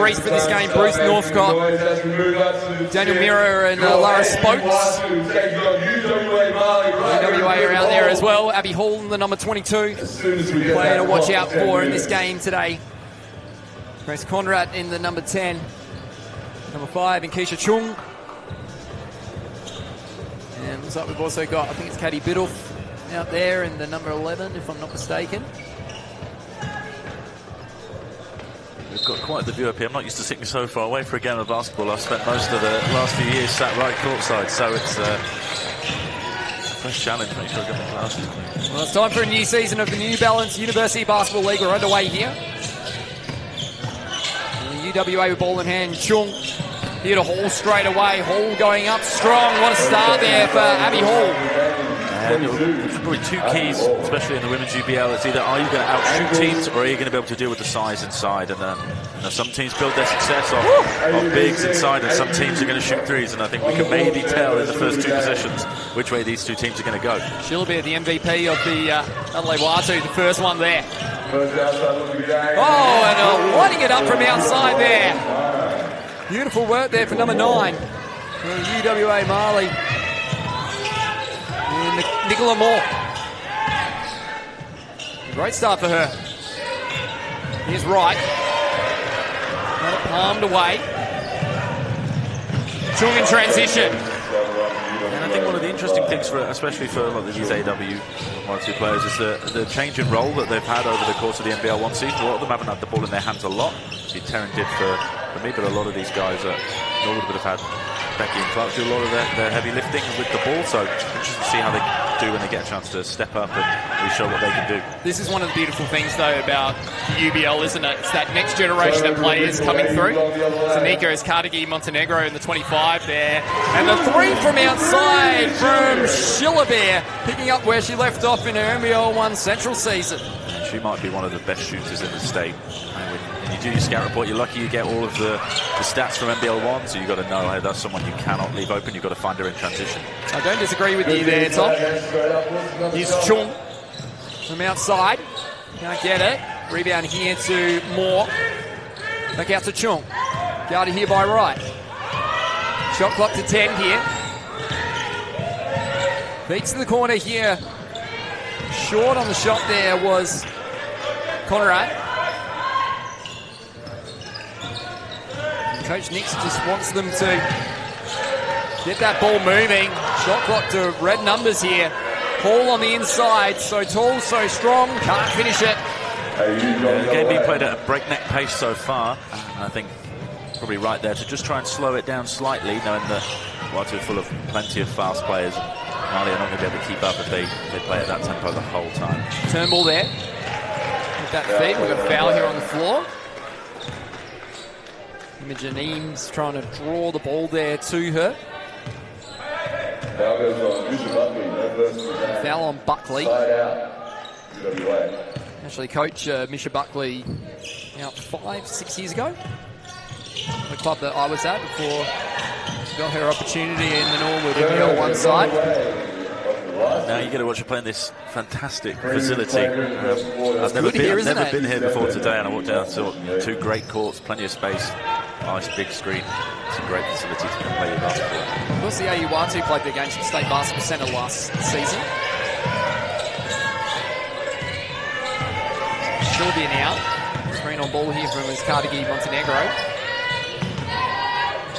referees for this game, Bruce Northcott, Daniel Mira and Lara Spokes. UWA are out there as well. Abby Hall, the number 22, player to watch out for in this game today. Grace Conrad in the number 10. Number 5 in Keisha Chung. And looks like we've also got, I think it's Katie Biddulph out there in the number 11, if I'm not mistaken. We've got quite the view up here. I'm not used to sitting so far away for a game of basketball. I've spent most of the last few years sat right courtside, so it's a fresh challenge. Make sure I get my glasses clean. Well, it's time for a new season of the New Balance University Basketball League. We're underway here. And the UWA with ball in hand. Chung here to Hall straight away. Hall going up strong. What a start there for Abby Hall. There's probably two keys, especially in the women's UBL. It's either are you going to outshoot teams, or are you going to be able to deal with the size inside? And some teams build their success off bigs inside, and some teams are going to shoot threes. And I think we can maybe tell in the first two positions which way these two teams are going to go. She'll be the MVP of the Adelaide University, the first one there. Oh, and lighting it up from outside there. Beautiful work there for number 9 for UWA Maali. And Nicola Moore. Great start for her. Here's Wright. Got it palmed away. Chung in transition. And I think one of the interesting things, especially for a lot of these AW1-2 players, is the change in role that they've had over the course of the NBL 1 season. A lot of them haven't had the ball in their hands a lot. See, Terran did for me, but a lot of these guys Norwood would have had Becky and Clark do a lot of their heavy lifting with the ball, so interesting to see how they do when they get a chance to step up and really show what they can do. This is one of the beautiful things, though, about the UBL, isn't it? It's that next generation of players coming through. Zanika Escartegi Montenegro in the 25 there. And the 3 from outside from Schillebeer, picking up where she left off in her NBL 1 Central season. She might be one of the best shooters in the state. When you do your scout report, you're lucky you get all of the stats from NBL 1, so you've got to know, hey, that's someone you cannot leave open. You've got to find her in transition. I don't disagree with you there, Tom. Here's Chung from outside. Can't get it. Rebound here to Moore. Back out to Chung. Guarded here by Wright. Shot clock to 10 here. Beats to the corner here. Short on the shot there was Conrad. Coach Nix just wants them to get that ball moving. Shot clock to red numbers here. Hall on the inside, so tall, so strong, can't finish it. The game being played at a breakneck pace so far, and I think probably right there to just try and slow it down slightly, knowing that Watu are full of plenty of fast players. Maali are not going to be able to keep up if they play at that tempo the whole time. Turnbull there with that feed. We've got a foul here on the floor. Imogen Eames trying to draw the ball there to her. Foul on Buckley. Actually, coach Misha Buckley out 5-6 years ago. The club that I was at before she got her opportunity in the Norwood NBL 1 side. Now you get to watch her play in this fantastic facility. I've never been here before today, and I walked down to 2 great courts, plenty of space, nice big screen. It's a great facility to play your basketball. Of course, the AU1-2 played their games at the State Basketball Centre last season. She'll be an out. Screen on ball here from Escartegi Montenegro.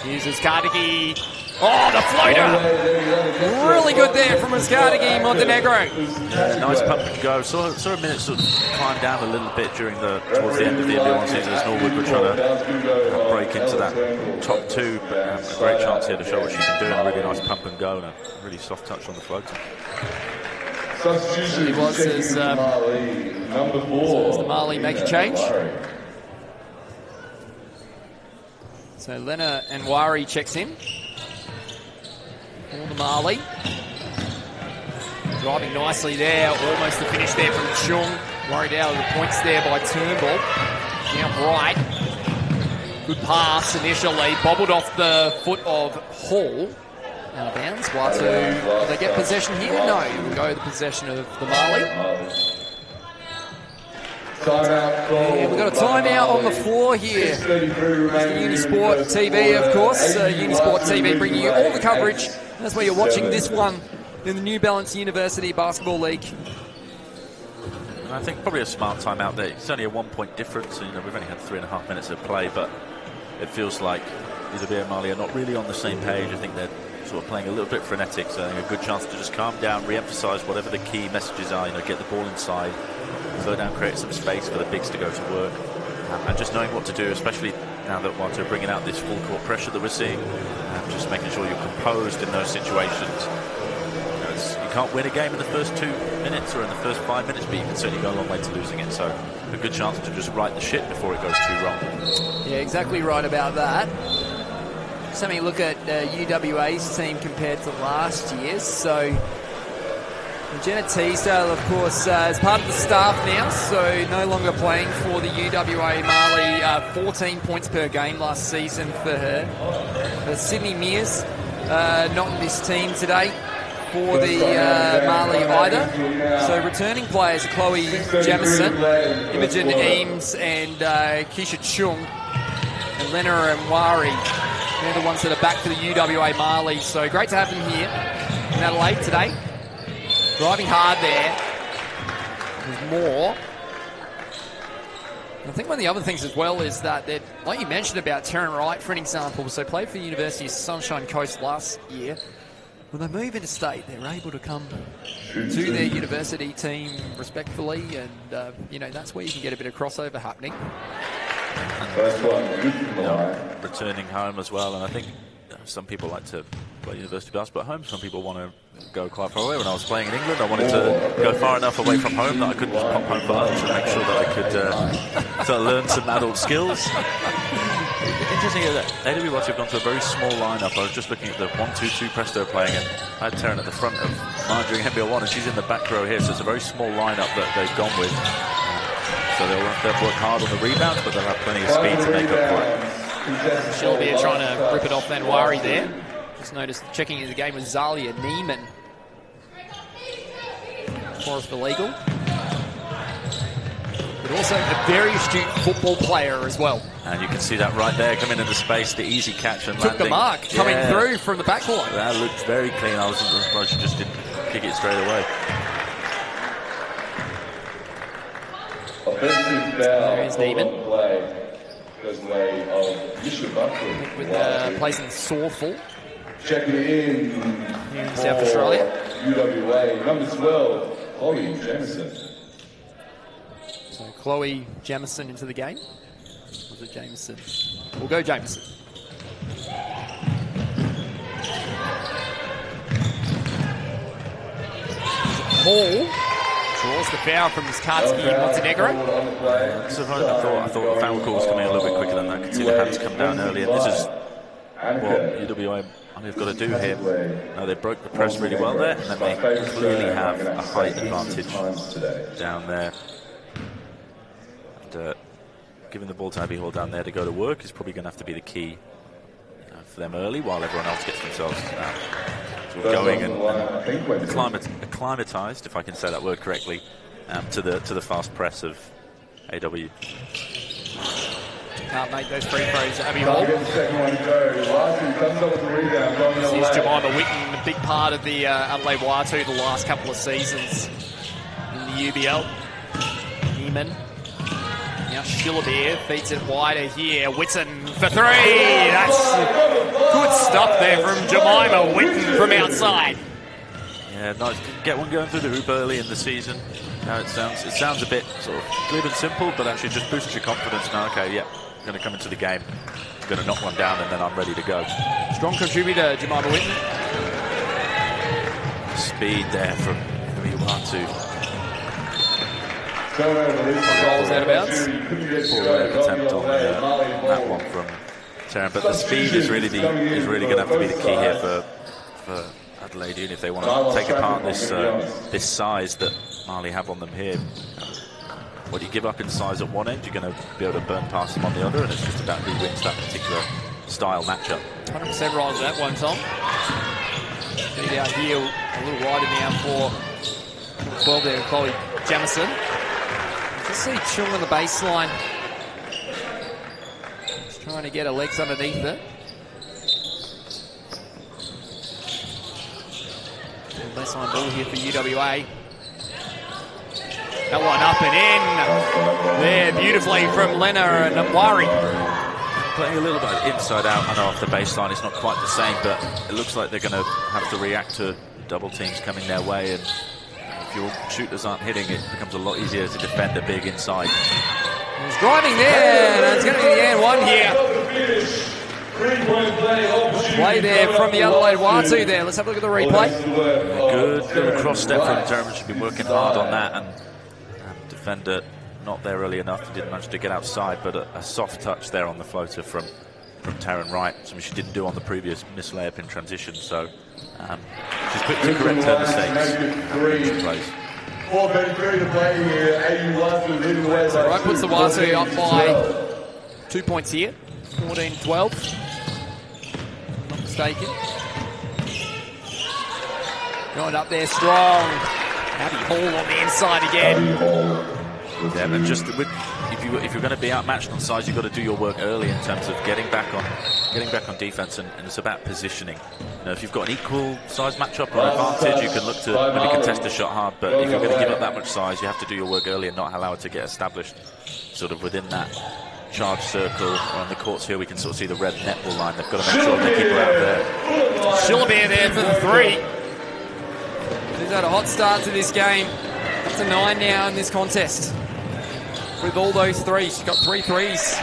Here's Escartegi. Oh, the floater! Really good there from Escartegi Montenegro. Nice pump and go. Saw a minute sort of climb down a little bit towards the end of the NBL1 season as Norwood were trying to break into that top 2. But a great chance here to show what she can do. And a really nice pump and go and a really soft touch on the floater. It was as the Maali make a change. So Lena Anwari checks in. For the Maali. Driving nicely there. Almost the finish there from Chung. Worried out of the points there by Turnbull. Now Bright. Good pass initially. Bobbled off the foot of Hall. Out of bounds. Watu, will they get possession here? No. We'll go the possession of the Maali. And we've got a timeout on the floor here. It's the Unisport TV, of course. Unisport TV bringing you all the coverage. That's where you're watching this one in the New Balance University Basketball League. And I think probably a smart timeout there. It's only a 1 point difference. You know, we've only had 3.5 minutes of play, but it feels like UWA Maali are not really on the same page. I think they're sort of playing a little bit frenetic, so I think a good chance to just calm down, re-emphasise whatever the key messages are. You know, get the ball inside, slow down, create some space for the bigs to go to work, and just knowing what to do, especially now that we're bringing out this full court pressure that we're seeing, and just making sure you're composed in those situations. You can't win a game in the first 2 minutes or in the first 5 minutes, but you can certainly go a long way to losing it. So a good chance to just right the ship before it goes too wrong. Yeah, exactly right about that. Just having a look at UWA's team compared to last year's. So Jenna Teasdale, of course, is part of the staff now, so no longer playing for the UWA Maali. 14 points per game last season for her. Sydney Mears not in this team today for the Maali either. So returning players are Chloe Jamison, Imogen Eames and Keisha Chung and Lena Mwari. They're the ones that are back for the UWA Maali. So great to have them here in Adelaide today. Driving hard there with more. I think one of the other things as well is that, like you mentioned about Taryn Wright, for an example, so played for the University of Sunshine Coast last year. When they move into state, they're able to come to their university team respectfully, and you know, that's where you can get a bit of crossover happening. Returning home as well, and I think some people like to play university basketball at home. Some people want to go quite far away. When I was playing in England, I wanted to go far enough away from home that I couldn't just pop home for lunch and make sure that I could learn some adult skills. Interesting is that AWS have gone to a very small lineup. I was just looking at the 1-2-2 Presto playing, and I had Taryn at the front of Marjorie NBL 1, and she's in the back row here, so it's a very small lineup that they've gone with. So they'll work hard on the rebounds, but they'll have plenty of speed to make up for it. Shelby trying to rip it off Manwari there. Just noticed checking into the game with Zalia Neiman. Forrest Legal. But also a very astute football player as well. And you can see that right there, coming into space, the easy catch and took landing. The mark, coming through from the backline. That looked very clean. I wasn't surprised she just didn't kick it straight away. There is Neiman. With placing Sawful. Checking in South Australia. UWA, number 12, Chloe Jamison. So Chloe Jamison into the game. Was it Jameson? We'll go Jameson. Hall draws the foul from Skarsky and Montenegro. I thought the foul call was coming a little bit quicker than that. I could see the hands come down early, and this is what UWA have got to do here. Now, they broke the press really well there, and then they clearly have a height advantage down there. And giving the ball to Abby Hall down there to go to work is probably going to have to be the key for them early, while everyone else gets themselves sort of going and acclimatized, if I can say that word correctly, to the fast press of AW. Can't make those free throws, Abby Hall. This is Jemima Witten, a big part of the Adelaide Waitu the last couple of seasons in the UBL. Neiman. Now Schillerbeer feeds it wider here. Witten for three. That's good stuff there from Jemima Witten from outside. Yeah, nice to get one going through the hoop early in the season. Now it sounds a bit sort of glib and simple, but actually just boosts your confidence. Now, okay, yeah, I'm going to come into the game, I'm going to knock one down, and then I'm ready to go. Strong contributor, Jemima Witten. Speed there from Waitu. Rolls out of bounds. Poor attempt on that one from Taryn, but the speed is really going to have to be the key here for Adelaide Uni if they want to take apart this size that Maali have on them here. What you give up in size at one end, you're going to be able to burn past them on the other, and it's just about who wins that particular style matchup. 100% right with that one, Tom. Feed out here a little wider now for 12 there, Chloe Jamison. Just see Chung on the baseline. Just trying to get her legs underneath it. Baseline ball here for UWA. That one up and in. There, beautifully from Lena and Wari. Playing a little bit inside out. I know off the baseline it's not quite the same, but it looks like they're going to have to react to double teams coming their way, and if your shooters aren't hitting, it becomes a lot easier to defend a big inside. He's driving there, and it's going to be the and one here. Play there from the Adelaide Watu there. Let's have a look at the replay. A good little cross step from Terran. She's been working hard on that, and defender not there early enough. Didn't manage to get outside, but a soft touch there on the floater from Taryn Wright, something she didn't do on the previous miss layup in transition. So she's quick to correct her mistakes. Plays. So Wright puts the Watu up by 2 points here, 14-12. Not mistaken. Going up there strong. Abby Hall on the inside again. Yeah, and just if you're going to be outmatched on size, you've got to do your work early in terms of getting back on defense, and it's about positioning. You know, if you've got an equal size matchup or advantage, you can look to maybe contest the shot hard. But if you're going to give up that much size, you have to do your work early and not allow it to get established sort of within that charge circle. On the courts here, we can sort of see the red netball line. They've got to make sure they keep her out there. Shillabear there for the three. She's had a hot start to this game. Up to 9 now in this contest. With all those threes, she's got 3 threes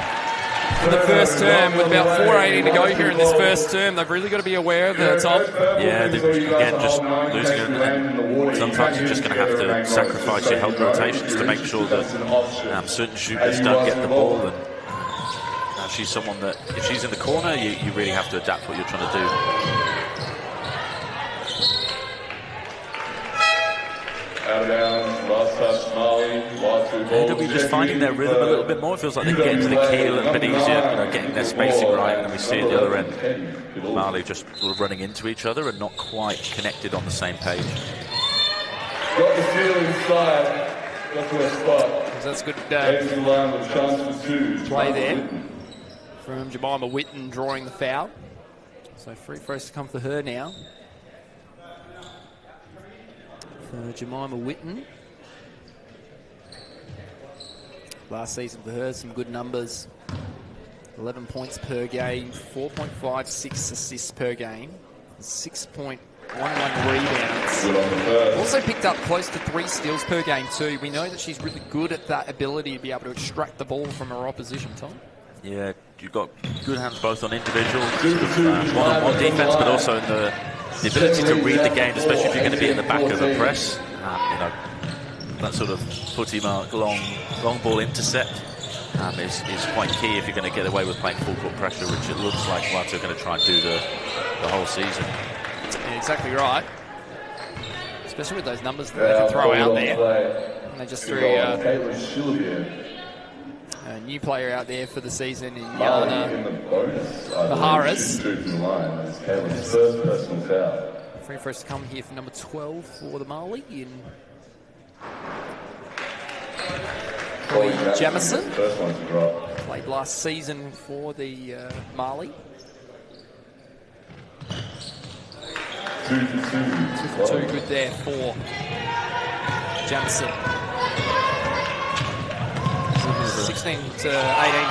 in the first term, with about 4:80 to go here in this first term. They've really got to be aware of her, Tom. Yeah, again, just losing her. Sometimes you're just going to have to sacrifice your help rotations to make sure that certain shooters don't get the ball. And she's someone that, if she's in the corner, you really have to adapt what you're trying to do. AW just finding their rhythm a little bit more. It feels like they get into the key a little bit easier, you know, getting their spacing right, and we see at the other end Maali just sort of running into each other and not quite connected on the same page. Got the seal inside. Got to a spot. That's good Play play there from Jemima Witten, drawing the foul. So free throws to come for her now. For Jemima Witten. Last season for her, some good numbers. 11 points per game, 4.56 assists per game, 6.11 rebounds. Also picked up close to 3 steals per game too. We know that she's really good at that ability to be able to extract the ball from her opposition, Tom. Yeah, you've got good hands both on individual, one-on-one defense, but also in the ability to read the game, especially if you're going to be at the back of a press. You know, that sort of footy mark, long ball intercept is quite key if you're going to get away with playing full court pressure, which it looks like Watu are going to try and do the whole season. Yeah, exactly right. Especially with those numbers that they can throw out there. And they just threw a new player out there for the season in Yana Baharas. Free for us to come here for number 12 for the Maali in Jamison. Played last season for the Maali. 2 for 2, good there for Jamison. 16 to 18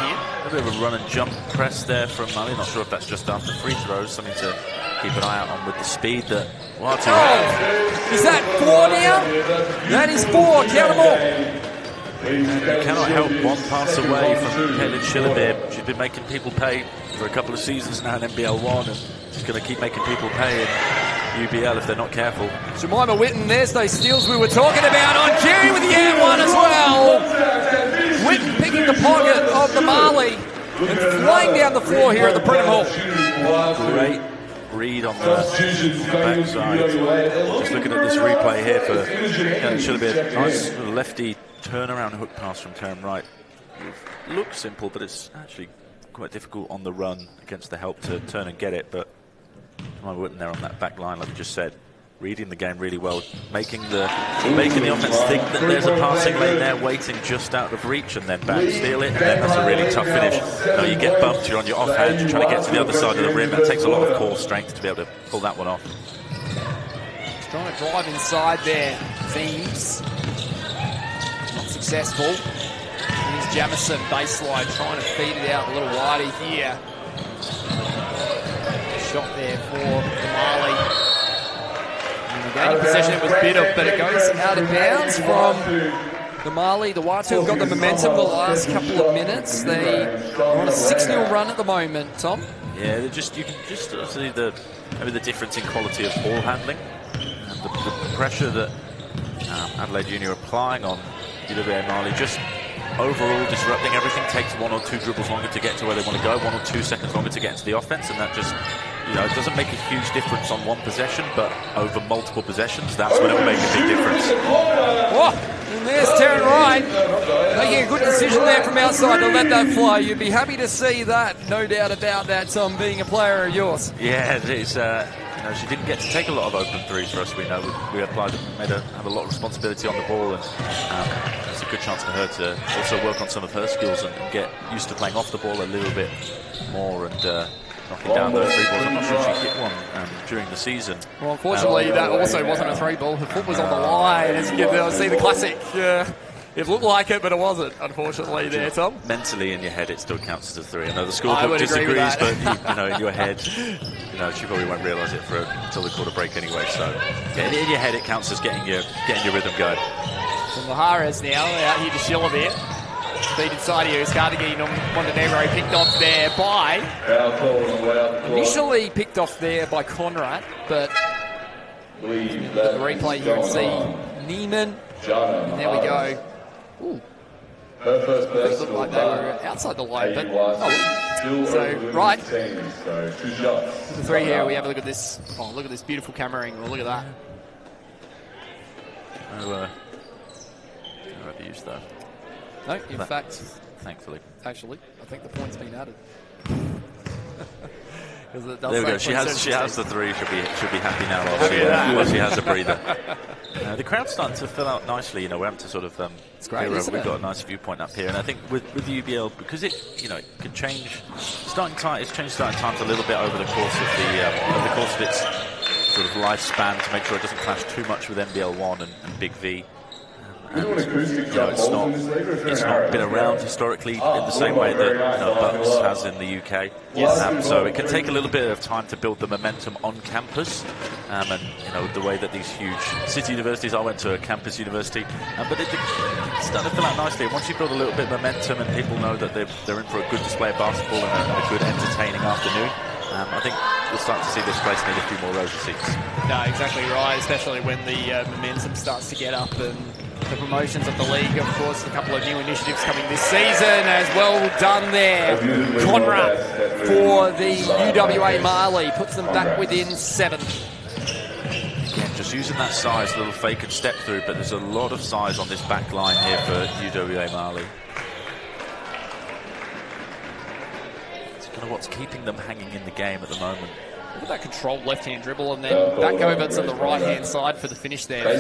here. A bit of a run and jump press there from Maali. Not sure if that's just after free throws. Something to keep an eye out on with the speed that Watu has. Is that 4 now? That is 4. Count them all. You cannot help one pass away from Caitlin Shillabear. She's been making people pay for a couple of seasons now in NBL 1, and she's going to keep making people pay in UBL if they're not careful. Jemima Witten, there's those steals we were talking about on Jerry with the and one as well. Witten picking the pocket of the Maali and flying down the floor here at the Brenham Hall. Great read on the backside. Just looking at this replay here for Shillabear. Nice lefty turnaround hook pass from Taryn Wright. It looks simple, but it's actually quite difficult on the run against the help to turn and get it. But Jemima Witten there on that back line, like we just said, reading the game really well, making the offense think that there's a passing lane there waiting just out of reach, and then back steal it, and then that's a really tough finish. You get bumped, you're on your offhand, you're trying to get to the other side of the rim. It takes a lot of core strength to be able to pull that one off. He's trying to drive inside there. Themes. Not successful. Here's Jamison, baseline, trying to feed it out a little wider here. Shot there for Maali. Gaining possession, it was bitter, but it goes out of bounds from the Maali. The Watu have got the momentum the last couple of minutes. They are on a 6-0 run at the moment, Tom. Yeah, you can just see maybe the difference in quality of ball handling and the pressure that Adelaide Uni are applying on UWA Maali, just overall disrupting everything. Takes 1 or 2 dribbles longer to get to where they want to go, 1 or 2 seconds longer to get into the offense, and that just, it doesn't make a huge difference on one possession, but over multiple possessions, that's when it will make a big difference. Oh, and there's Terran Wright making a good decision there from outside to let that fly. You'd be happy to see that, no doubt about that, Tom, being a player of yours. Yeah, it's, she didn't get to take a lot of open threes for us. We know we have a lot of responsibility on the ball, and it's a good chance for her to also work on some of her skills and get used to playing off the ball a little bit more and knocking down those 3 balls. I'm not sure she hit one during the season. Well, unfortunately, that also wasn't a 3 ball. Her foot was on the line, as you can see the classic. It looked like it, but it wasn't, unfortunately, there, Tom. Mentally, in your head, it still counts as a 3. I know the scorebook disagrees, but in your head, she probably won't realise it until the quarter break anyway. So, in your head, it counts as getting your rhythm going. From Maharas now, out here to Shilavir. Feed inside here is Carnegie. Montenegro picked off there by... Initially picked off there by Conrad, but the replay you can see Neiman. And there we go. Ooh. It looked like they were outside the line, but... So, right. The 3 here, we have a look at this. Oh, look at this beautiful camera angle. Look at that. No abuse, though. No, in fact... Thankfully. Actually, I think the point's been added. There we go. She has the 3. Should be happy now while she has a breather. The crowd's starting to fill out nicely. We're having to sort of. It's great, isn't it? We've got a nice viewpoint up here, and I think with the UBL, because it can change starting time. It's changed starting times a little bit over the course of its sort of lifespan to make sure it doesn't clash too much with NBL 1 and Big V. And, it's not been around historically in the same way that Bucks has in the UK. Yes. So it can take a little bit of time to build the momentum on campus, and the way that these huge city universities. I went to a campus university, but it's starting to fill out nicely. Once you build a little bit of momentum and people know that they're in for a good display of basketball and a good entertaining afternoon, I think we'll start to see this place need a few more rows of seats. No, exactly right, especially when the momentum starts to get up, and the promotions of the league, of course, a couple of new initiatives coming this season as well. Done there. Conrad for the UWA Maali puts them back within 7. Again, just using that size, a little fake and step through, but there's a lot of size on this back line here for UWA Maali. It's kind of what's keeping them hanging in the game at the moment. Look at that controlled left-hand dribble, and then back over to the right-hand side for the finish there.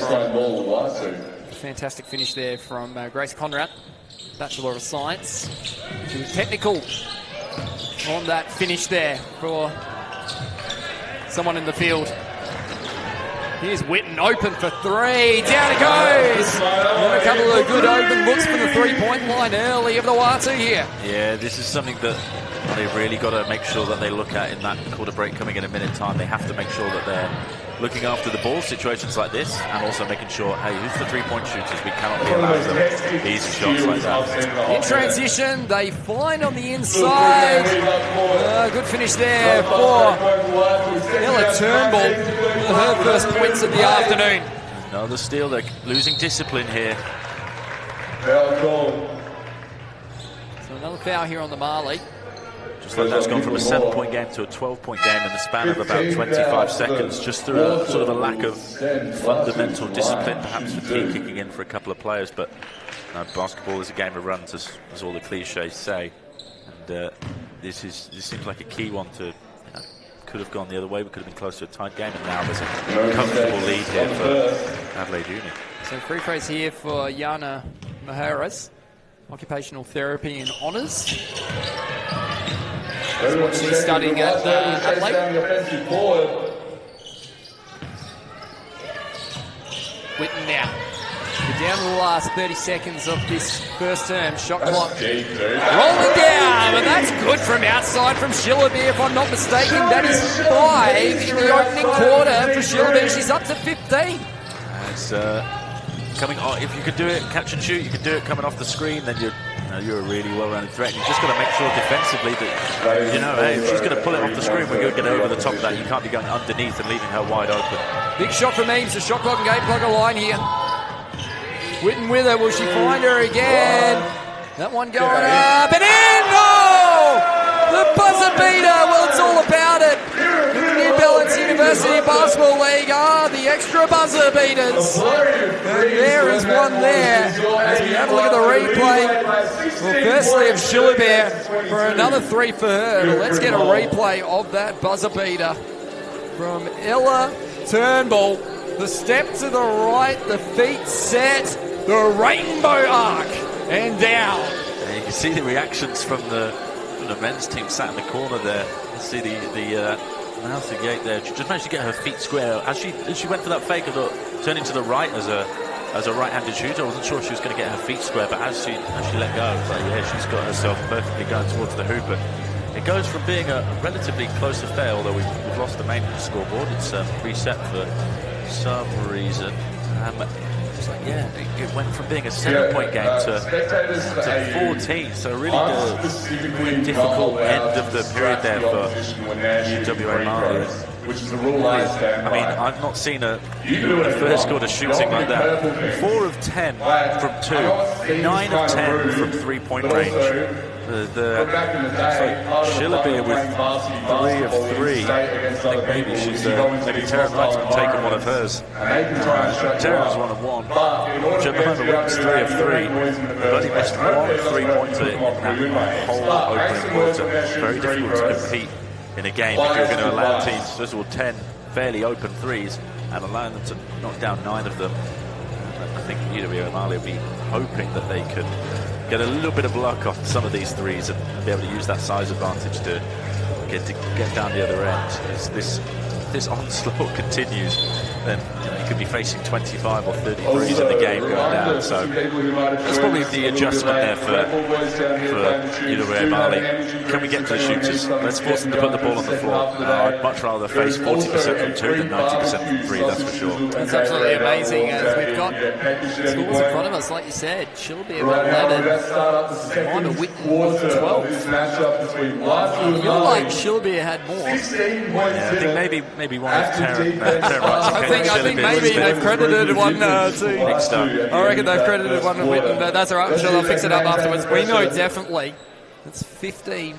Fantastic finish there from Grace Conrad, Bachelor of Science. She was technical on that finish there for someone in the field. Here's Witten open for 3. Down it goes. And a couple of good open looks from the 3-point line early of the Watu here. Yeah, this is something that they've really got to make sure that they look at in that quarter break coming in a minute time. They have to make sure that they're looking after the ball, situations like this, and also making sure, hey, who's the 3-point shooters? We cannot be allowed them easy shots like that. In transition, they find on the inside. Good finish there for Ella Turnbull. Her first points of the afternoon. Another steal. They're losing discipline here. So another foul here on the Maali. Just like that's gone from a 7-point game to a 12-point game in the span of about 25 seconds, just through a sort of a lack of fundamental discipline, perhaps fatigue kicking in for a couple of players. But basketball is a game of runs, as all the cliches say, and this seems like a key one to could have gone the other way. We could have been close to a tight game, and now there's a comfortable lead here for Adelaide Uni. So free throws here for Yana Maharas, occupational therapy and honours. That's what she's studying at Adelaide. Whitten now. We're down to the last 30 seconds of this first term. Shot clock rolling down, and that's good from outside from Shillaby, if I'm not mistaken. That is 5 in the opening quarter for Shillaby. She's up to 15. It's coming on. If you could do it, catch and shoot, you could do it coming off the screen, then you're a really well-rounded threat. You've just got to make sure defensively that, hey, if she's going to pull it off the screen, we're going to get over the top of that. You can't be going underneath and leaving her wide open. Big shot from Eames. The shot clock and game clock line here. Whitten with her. Will she find her again? That one going up and in! Oh! The buzzer beater. Well, it's all about it. The New Balance University Basketball League are the extra buzzer beaters. And there is one there. As we have a look at the replay. Well, firstly of Shillabear for another 3 for her. Let's get a replay of that buzzer beater from Ella Turnbull. The step to the right, the feet set, the rainbow arc, and down. And you can see the reactions from the men's team sat in the corner there. You see the mouth of the gate there. She just managed to get her feet square. As she went for that fake, I thought, turning to the right as a right-handed shooter. I wasn't sure she was going to get her feet square, but as she let go, I was like, yeah, she's got herself perfectly going towards the hoop. But it goes from being a relatively close affair, although we've lost the main scoreboard. It's reset for some reason. It's like, yeah, it went from being a 7-point game to 14. So really the difficult end of the period there for UWA Maali. I mean, I've not seen a first quarter shooting like that. 4 of 10 from 2, 9 of 10 from 3-point range. Shillabeer with 3 of 3. I think maybe she's maybe Taryn Wright's been taking one of hers. Taryn's 1 of 1. Jemima Williams 3 of 3. But only missed 1 3-pointer in that whole opening quarter. Very difficult to compete in a game if you're going to allow teams, first of all, 10 fairly open threes and allowing them to knock down 9 of them. I think UWA Maali will be hoping that they could get a little bit of luck off some of these threes and be able to use that size advantage to get down the other end. As this onslaught continues, then you could be facing 25 or 30 threes in the game going down. So that's probably the adjustment there for UWA Maali. Can we get to the shooters? Let's force them to put the ball on the floor. I'd much rather face 40% from 2 than 90% from 3, that's for sure. That's absolutely amazing. As we've got scores in front of us, like you said, Shillabeer with 11, Mima Whitten with 12. I feel like Shillabeer had more. Yeah, I think maybe one of Taryn I think maybe they've credited one to. I reckon they've credited one to Whitten, but that's all right. I'm sure they'll fix it up afterwards. We know definitely it's 15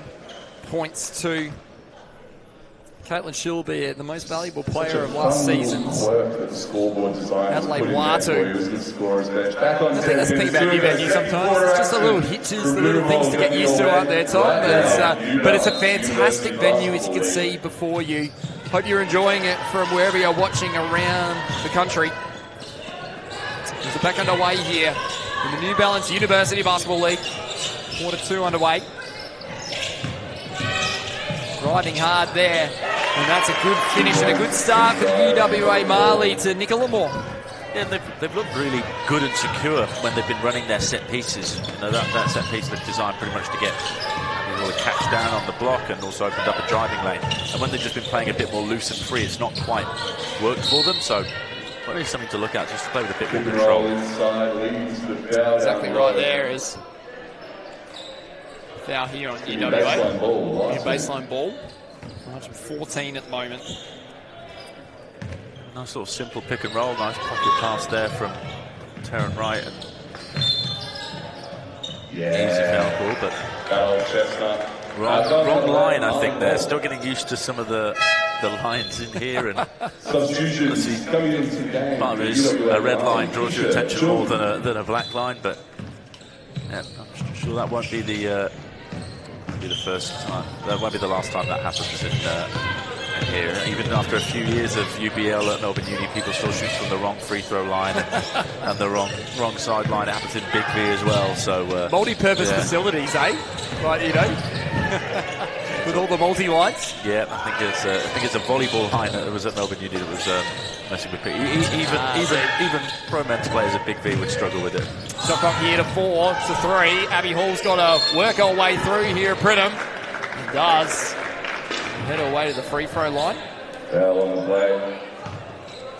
points to Caitlin Shillabeer, the most valuable player of last season's Adelaide Watu. I think that's the thing about new venue sometimes. It's just the little hitches, the little things to get used to, aren't there, Tom? But it's a fantastic venue, as you can see before you. Hope you're enjoying it from wherever you're watching around the country. There's a back underway here in the New Balance University Basketball League. Quarter 2 underway. Driving hard there. And that's a good finish and a good start for the UWA Maali to Nicola Moore. Yeah, they've looked really good and secure when they've been running their set pieces. You know, that set piece they've designed pretty much to get a catch down on the block and also opened up a driving lane. And when they've just been playing a bit more loose and free, it's not quite worked for them. So probably something to look at, just to play with a bit more control. Exactly right there is foul here on UWA. New baseline ball. 114 at the moment. Nice sort of simple pick and roll. Nice pocket pass there from Taryn Wright. And easy foul call, but wrong line, I think. They're still getting used to some of the lines in here. And let's see, part of it is a red line draws your attention more than a black line, but yeah, I'm sure that won't be the first time. That won't be the last time that happens And here, even after a few years of UBL at Melbourne Uni, people still shoot from the wrong free throw line and the wrong sideline. It happens in Big V as well. So multi-purpose facilities, eh? Right, you know, with all the multi-lights. Yeah, I think it's a volleyball line that was at Melbourne Uni that was messing with people. Even pro men's players at Big V would struggle with it. Shot clock here to 4 to 3. Abby Hall's got to work her way through here at Pridham. She does. Head her way to the free throw line. Foul on the play.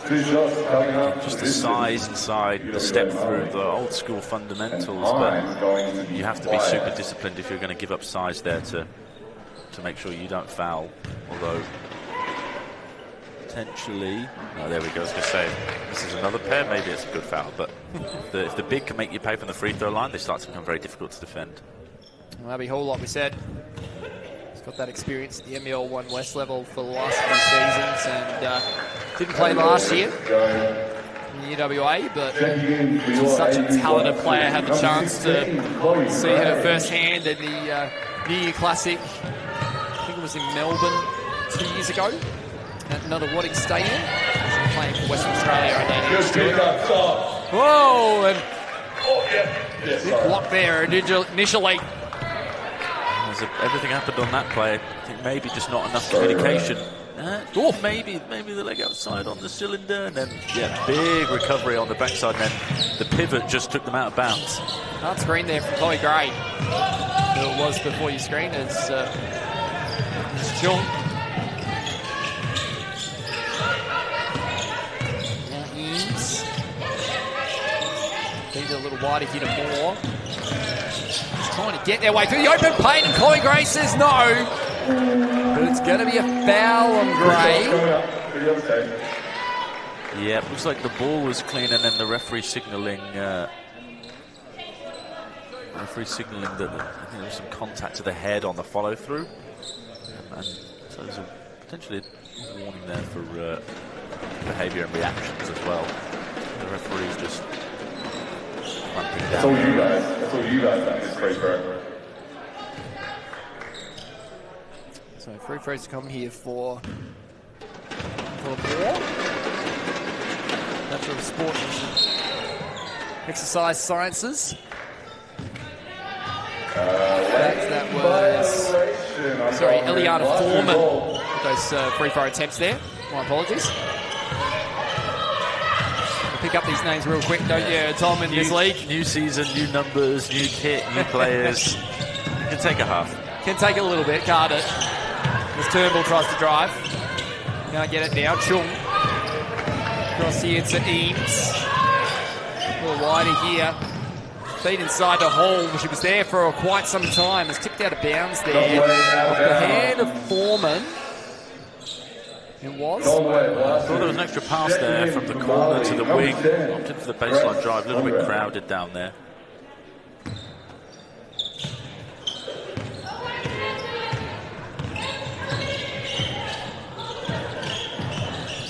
2 shots coming up. Just the size inside, the step through, the old school fundamentals, but you have to be super disciplined if you're going to give up size there to make sure you don't foul. Although potentially, oh, there we go. I was going to say, this is another pair. Maybe it's a good foul, but if the big can make you pay from the free throw line, they start to become very difficult to defend. Well, Abby Hall, like we said, has got that experience at the NBL 1 West level for the last few seasons, and didn't play last year in the UWA, but she's such a talented player. Had the chance to see her firsthand in the New Year Classic. I think it was in Melbourne 2 years ago at Nunawading Stadium. She's playing for Western Australia. Whoa! And big block there initially. Everything happened on that play. I think maybe just not enough communication. Maybe the leg outside on the cylinder, and then big recovery on the backside, and then the pivot just took them out of bounds. Hard screen there from Chloe Gray. Who it was before you screen as Chung. Now Eames. Need a little wider here to Moore. Trying to get their way through the open paint, and Chloe Gray says no. But it's going to be a foul on Gray. Yeah, it looks like the ball was clean, and then the referee signalling that I think there was some contact to the head on the follow-through. And so there's potentially a warning there for behaviour and reactions as well. The referee's just clamping down. That's all you guys have this free throw. So free throws to come here for Moore. Bachelor of Sport and Exercise Sciences. That was Eliana Foreman with those free throw attempts there. My apologies. We'll pick up these names real quick, don't you, Tom, in this league? New season, new numbers, new kit, new players. You can take a half. Can take a little bit, can't it? As Turnbull tries to drive. Can't get it now. Chung. Cross here to Eames. A little wider here. Feet inside the hole. She was there for quite some time. Has tipped out of bounds there. Off the hand of Foreman. It was. I thought there was an extra pass there from the corner to the wing. Opted for the baseline drive. A little bit crowded down there.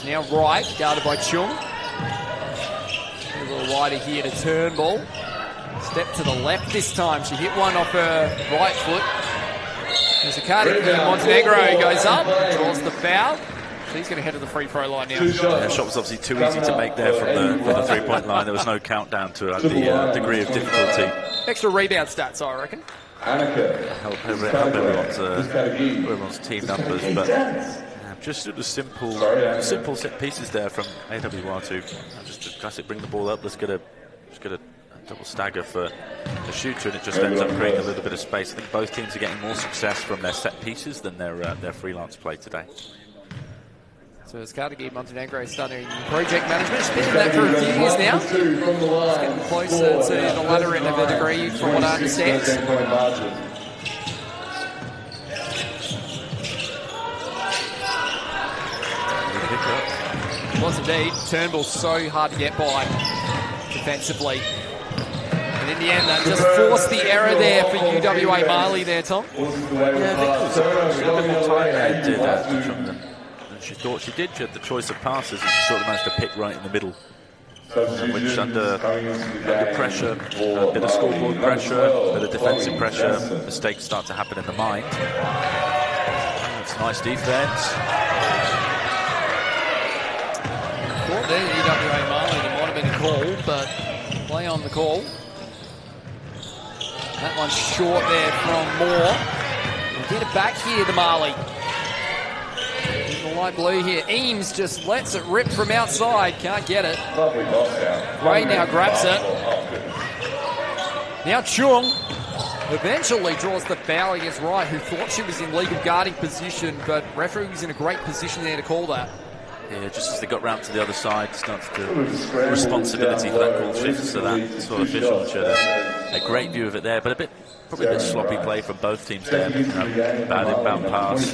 Now right, guarded by Chung. A little wider here to Turnbull. Step to the left this time. She hit one off her right foot. There's a Cardigan. Montenegro goes up, draws the foul. She's going to head to the free throw line now. Yeah, shot was obviously too easy to make there from the 3-point line. There was no countdown to the degree of difficulty. Extra rebound stats, I reckon. Help everyone's team numbers, but just sort of simple set pieces there from AWR to just a classic bring the ball up. Let's get a double stagger for the shooter, and it just ends up creating a little bit of space. I think both teams are getting more success from their set pieces than their freelance play today. So it's Carnegie Montenegro studying project management. She's been in that for a few years now. It's getting closer to the latter end of her degree, from what I understand. It was indeed. Turnbull's so hard to get by defensively. And in the end, that just forced the error there for UWA Maali there, Tom. Yeah, I think it was a bit more time did than she thought she did. She had the choice of passes, and she sort of managed to pick right in the middle. Which under pressure, a bit of scoreboard pressure, a bit of defensive pressure, mistakes start to happen in the mind. Nice defense. Thought there, UWA Maali, there might have been a call, but play on the call. That one's short there from Moore. We'll get it back here to Maali. In the light blue here. Eames just lets it rip from outside. Can't get it. Gray now grabs it. Now Chung eventually draws the foul against Wright, who thought she was in legal guarding position, but referee was in a great position there to call that. Yeah, just as they got round to the other side, started to responsibility for that call shift to that sort of official, which had a great view of it there, but probably a bit sloppy play from both teams there. You know, bad inbound pass,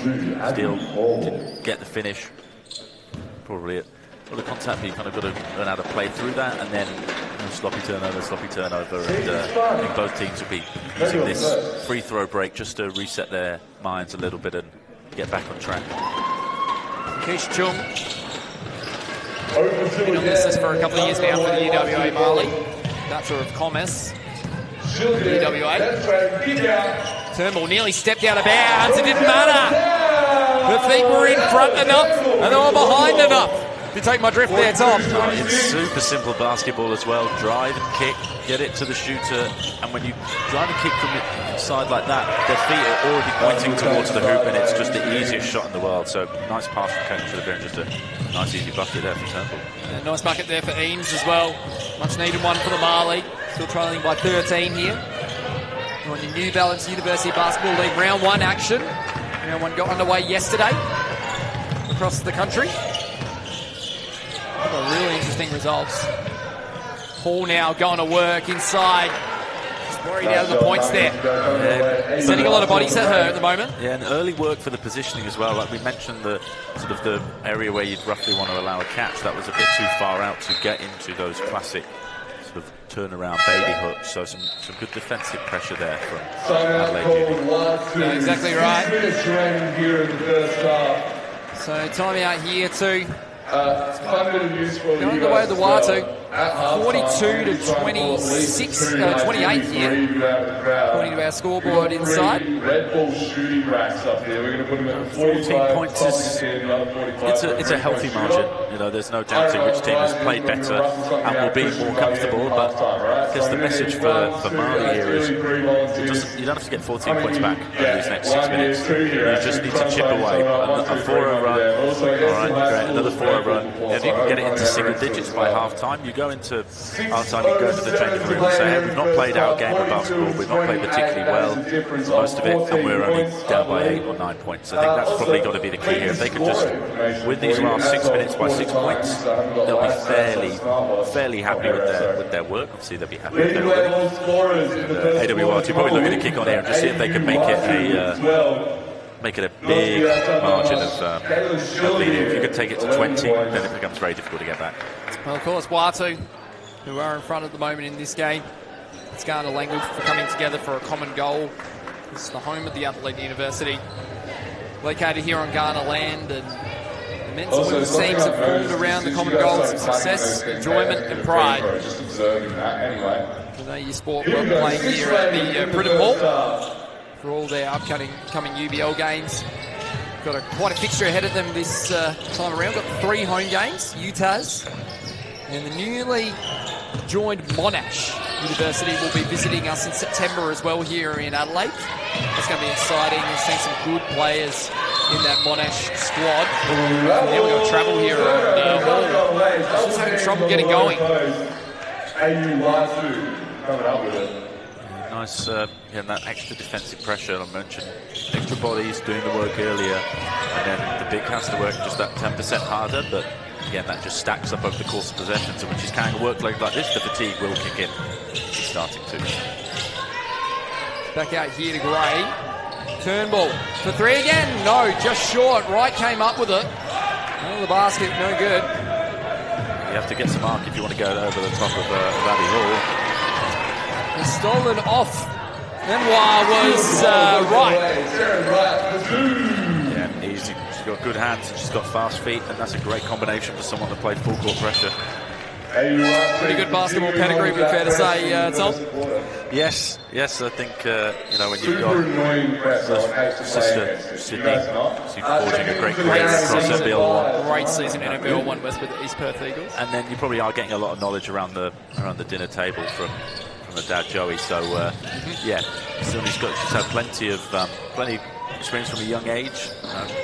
still didn't get the finish. Probably the contact, but you kind of got to learn how to play through that, and then sloppy turnover, and I think both teams will be using this free throw break just to reset their minds a little bit and get back on track. Kish Chung. Been on this for a couple of years now for the UWA Maali. Bachelor of Commerce. UWA. Turnbull nearly stepped out of bounds. It didn't matter. The feet were in front enough and they were behind enough. If you take my drift there, Tom. It's super simple basketball as well. Drive and kick, get it to the shooter, and when you drive and kick from inside like that, their feet are already pointing towards the hoop, and it's just the easiest shot in the world. So nice pass from Kane, should have been just a nice easy bucket there from Turnbull. Yeah, nice bucket there for Eames as well. Much needed one for the Maali. Still trailing by 13 here. On your New Balance University Basketball League Round 1 action. Round 1 got underway yesterday across the country. Really interesting results. Hall now going to work inside. Just worried out of the points there. Yeah. Sending a lot of bodies at her at the moment. Yeah, and early work for the positioning as well. Like we mentioned, the sort of the area where you'd roughly want to allow a catch, that was a bit too far out to get into those classic sort of turnaround baby hooks. So some good defensive pressure there from Adelaide. Yeah, exactly right. So timeout here too. Going the way of the Watu, 42 to 26, 28 here, according to our scoreboard inside. Red Bull shooting racks up here. We're going to put them at 14 points it's a healthy margin. You know, there's no doubting which team has played better and will be more comfortable. But I guess the message for Maali here is you don't have to get 14 points back over these next 6 minutes. You just need to chip away. A 4-0 run, all right, great. Another 4-0 run. If you can get it into single digits by half time, you go into half time, you go into the changing room and say, hey, we've not played our game of basketball, we've not played particularly well, most of it, and we're only down by 8 or 9 points. I think that's probably got to be the key here. If they could just win these last 6 minutes by 6 points, they'll be fairly happy with their work. Obviously, they'll be happy with their winning. AWR, you're probably looking to kick on here and just see if they can make it a big margin of leading. If you could take it to 20, then it becomes very difficult to get back. Well, of course, Watu, who are in front at the moment in this game, it's Ghana language for coming together for a common goal. This is the home of the Adelaide University, located here on Ghana land, and the men's and women's teams have formed around the common goals of success, enjoyment and pride. The AU Sport Club playing here at the Britain Hall for all their upcoming UBL games. Got quite a fixture ahead of them this time around. Got 3 home games, UTAS, and the newly joined Monash University will be visiting us in September as well here in Adelaide. That's going to be exciting. We've seen some good players in that Monash squad. Now we're going to travel here and Hall. Just having trouble getting going. Coming up with it. Nice, that extra defensive pressure. I mentioned extra bodies doing the work earlier, and then the big has to work just that 10% harder. But again, that just stacks up over the course of possessions. And when she's carrying a workload like this, the fatigue will kick in. She's starting to. Back out here to Gray. Turnbull for 3 again. No, just short. Wright came up with it. Oh, the basket, no good. You have to get some arc if you want to go over the top of Valley Hall. Stolen off. Benoit was right. Yeah, easy. She's got good hands and she's got fast feet, and that's a great combination for someone to play full court pressure. Pretty good basketball pedigree, would be fair to say, Tom. Yes, I think, you know, when you've got sister Sydney, she's forging a great career across NBL1. Great season in NBL1 West with the East Perth Eagles. And then you probably are getting a lot of knowledge around the dinner table from the dad Joey. So yeah, she's had plenty of experience from a young age.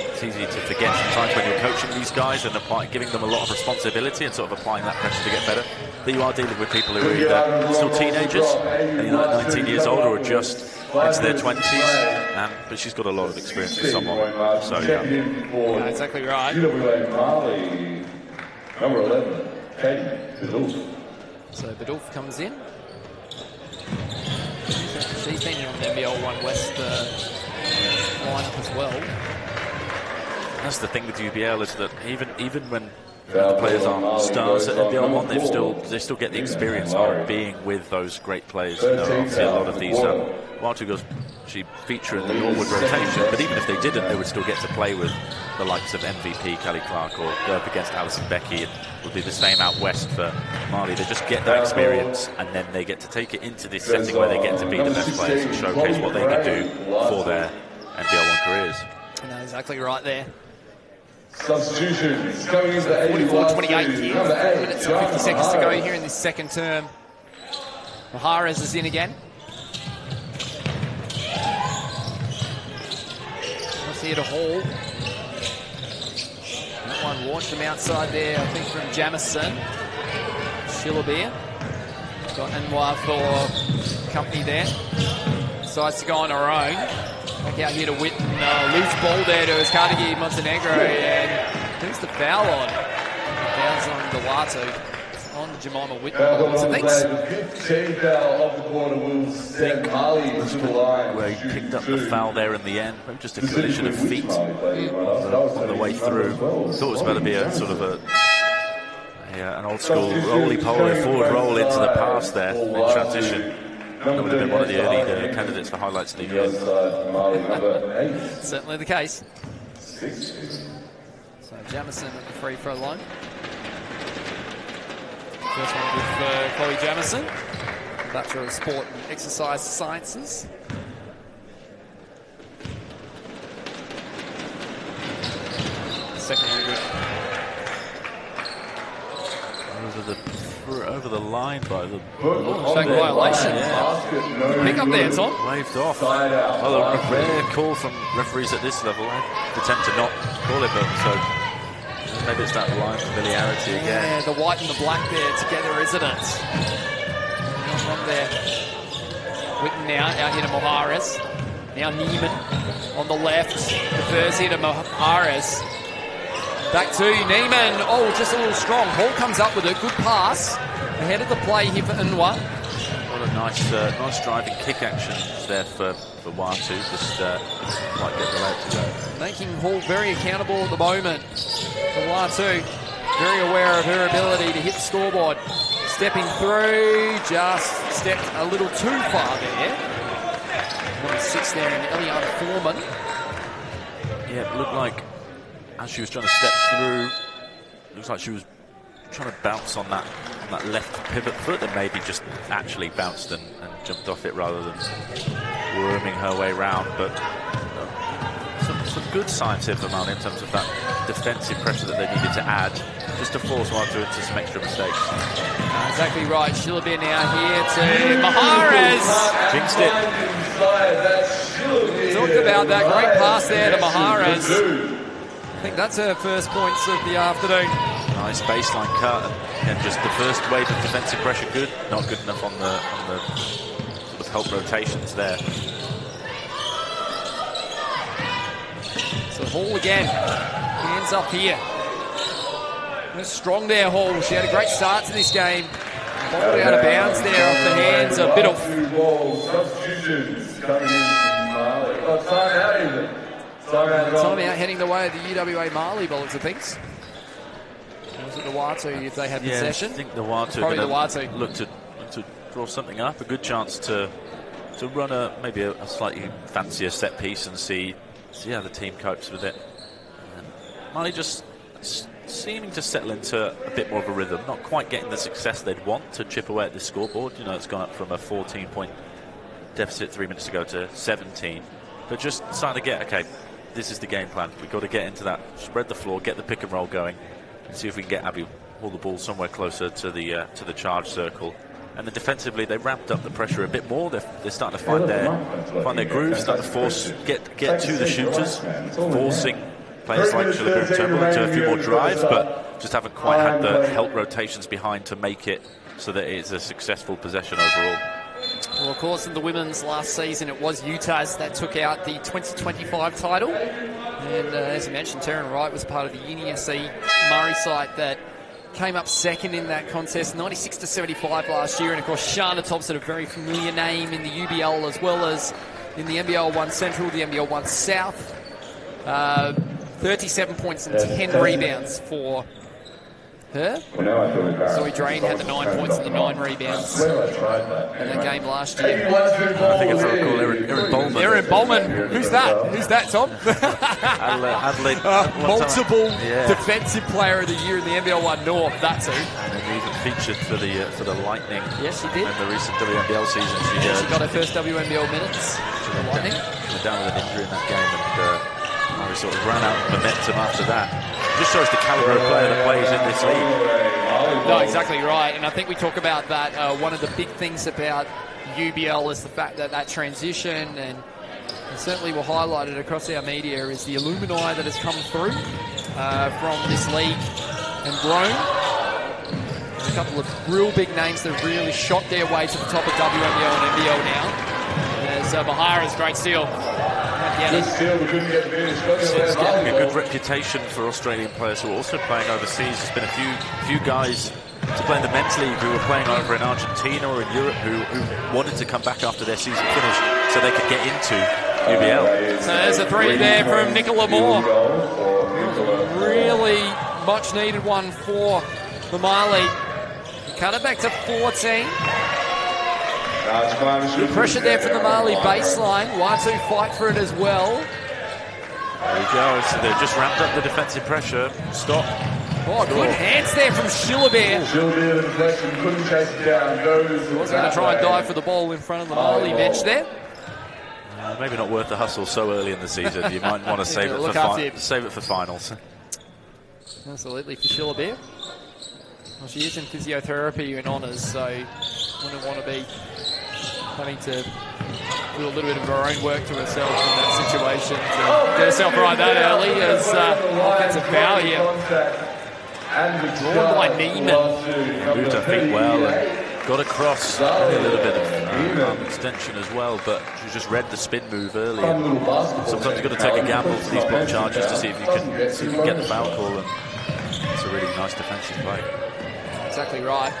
It's easy to forget sometimes when you're coaching these guys and giving them a lot of responsibility and sort of applying that pressure to get better, that you are dealing with people who are either still teenagers, you know, like 19 years old, or are just into their 20s. But she's got a lot of experience with someone. So yeah, exactly right. UWA Maali, number 11, Katie Bedulf. So Bedulf comes in. She's been on the NBL1 West lineup as well. That's the thing with UBL, is that even when the players aren't stars at NBL1, they still get the experience of being with those great players. You know, obviously a lot of these Watu girls actually feature in the Norwood rotation, but even if they didn't, they would still get to play with the likes of MVP Kelly Clark, or go up against Alison Becky. It would be the same out west for Maali. They just get that experience, and then they get to take it into this setting where they get to be the best players and showcase what they can do for their NBL1 careers. No, exactly right there. Substitutions going into 44-28 here. 4 minutes and 50 seconds to go here in this second term. Maharas is in again. Let's see it a Hall. That one launched from outside there, I think from Jamison. Shillabeer. Got Anwar for company there. Decides to go on her own. Back out here to Witten. Loose ball there to his Carnegie Montenegro. And who's the foul on? Foul's on Dewatu. On Jemima Witten. So thanks. 15 foul of the quarter will send Maali to the line. Where he picked up the foul there in the end. Maybe just a collision of feet on the way through. Thought it was about to be a sort of an old school roly-poly forward roll into the pass there in transition. That would have been one of the early candidates for highlights of the year. Certainly the case. So Jamison at the free throw line. First one with Chloe Jamison, Bachelor of Sport and Exercise Sciences. Second one good. Over the line by the flag violation. Yeah. Pick up there, Tom. Waved off. Well, a rare call from referees at this level. They tend to not call it, but so maybe it's that line familiarity again. Yeah, the white and the black there together, isn't it? Not wrong there. Witten now out here to Maharas. Now Neiman on the left. Defers here to Maharas. Back to Neiman. Oh, just a little strong. Hall comes up with a good pass. Ahead of the play here for Unwa. What a nice driving kick action there for Watu. Just might get the leg to go. Making Hall very accountable at the moment. For Watu, very aware of her ability to hit the scoreboard. Stepping through, just stepped a little too far there. Number 6 there in Eliana Foreman. Yeah, it looked like as she was trying to step through, looks like she was trying to bounce on that left pivot foot, and maybe just actually bounced and jumped off it rather than worming her way round. But some good signs here for Maali in terms of that defensive pressure that they needed to add, just to force Watu into some extra mistakes. Exactly right. Shillabeer now here to Maharas. Jinxed it. Talk about that great pass there to Maharas. I think that's her first points of the afternoon. Nice baseline cut, and just the first wave of defensive pressure good, not good enough on the sort of help rotations there. So Hall again, hands up here. Strong there, Hall. She had a great start to this game. Bobbled out of bounds there off the hands of Biddle. Substitutions coming in from Maali. Time out even. Time out heading the way of the UWA Maali bullets of things. Was it the Watu if they had possession? I think the Watu probably the Watu look to draw something up. A good chance to run maybe a slightly fancier set piece and see how the team copes with it. And Maali just seeming to settle into a bit more of a rhythm, not quite getting the success they'd want to chip away at the scoreboard. You know, it's gone up from a 14-point deficit 3 minutes ago to 17. But just starting to get, okay, this is the game plan. We've got to get into that, spread the floor, get the pick and roll going, and see if we can get Abu hold the ball somewhere closer to the charge circle. And then defensively, they ramped up the pressure a bit more. They're starting to find their groove, starting to force, get to the shooters, forcing players like Shilabir and Turnbull into a few more drives, but just haven't quite had the help rotations behind to make it so that it's a successful possession overall. Well, of course, in the women's last season, it was Utah's that took out the 2025 title. And as you mentioned, Taryn Wright was part of the UniSC Murray side that came up second in that contest, 96-75 last year. And of course, Shana Thompson, a very familiar name in the UBL as well as in the NBL 1 Central, the NBL 1 South. 37 points and 10 rebounds for her. Zoe Drain had the 9 points and the 9 rebounds in that game last year. I think if I recall, Erin Bowman. Erin Bowman. Who's that? Who's that, Tom? Adelaide. Multiple defensive player of the year in the NBL 1 North. That's who. And even featured for the Lightning. Yes, she did. In the recent WNBL season, she got her first WNBL minutes. She went down with an injury in that game, and we sort of ran out of momentum after that. It just shows the calibre of player that plays in this league. No, exactly right. And I think we talk about that. One of the big things about UBL is the fact that transition, and certainly we'll highlight it across our media, is the alumni that has come through from this league and grown. There's a couple of real big names that have really shot their way to the top of WNBL and NBL now. There's Mahara's great steal. It's getting a good reputation for Australian players who are also playing overseas. There's been a few guys to play in the men's league who were playing over in Argentina or in Europe who wanted to come back after their season finished so they could get into UBL. So there's a three there from Nicola Moore. Really much needed one for the Maali. Cut it back to 14. Good pressure there from the Maali baseline. Watu fight for it as well. There you go. So they've just ramped up the defensive pressure. Stop. Oh, good hands there from Shilabir. He was going to try and dive for the ball in front of the Maali bench there. Maybe not worth the hustle so early in the season. You might want to save it for finals. Absolutely, for Shilabir. Well, she is in physiotherapy and honours, so wouldn't want to be having to do a little bit of her own work to herself in that situation to get herself right that early as offensive foul here. Drawn by Neiman. Moved her feet well and got across a little bit of arm extension as well, but she just read the spin move early. And sometimes you've got to take a gamble for these block charges to see if you can get the foul call, and it's a really nice defensive play. Exactly right.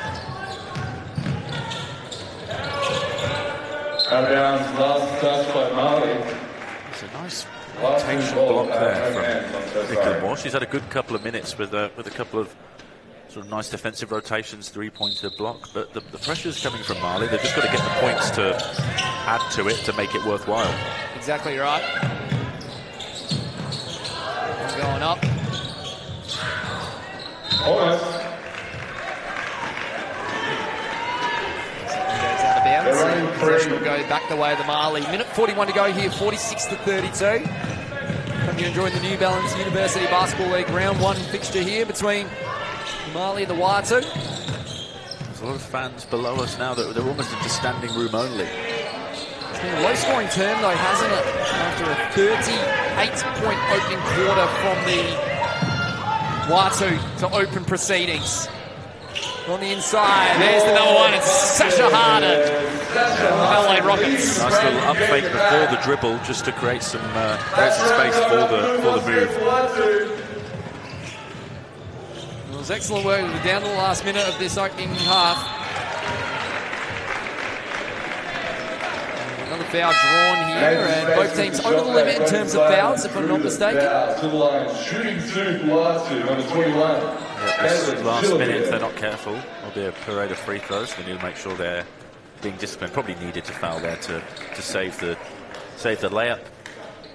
Last touch by Maali. It's a nice rotation block there from Nicola Moore. She's had a good couple of minutes with a couple of sort of nice defensive rotations, three-pointer block, but the pressure's coming from Maali. They've just got to get the points to add to it to make it worthwhile. Exactly right. Going up. Almost. Possession will go back the way of the Maali. Minute 41 to go here, 46-32. Hope you're enjoying the New Balance University Basketball League Round 1 fixture here between the Maali and the Watu. There's a lot of fans below us now that they're almost into standing room only. It's been a low-scoring term, though, hasn't it? After a 38-point opening quarter from the Watu to open proceedings. On the inside, there's the number one. It's Sasha Harden. Adelaide Rockets. Nice little up fake before the dribble, just to create some space for the move. It was excellent work down to the last minute of this opening half. Another foul drawn here, and both teams over the limit in terms of fouls, if I'm not mistaken. Shooting two, number 21. This last minute, if they're not careful, will be a parade of free throws. They need to make sure they're being disciplined. Probably needed to foul there to save the layup.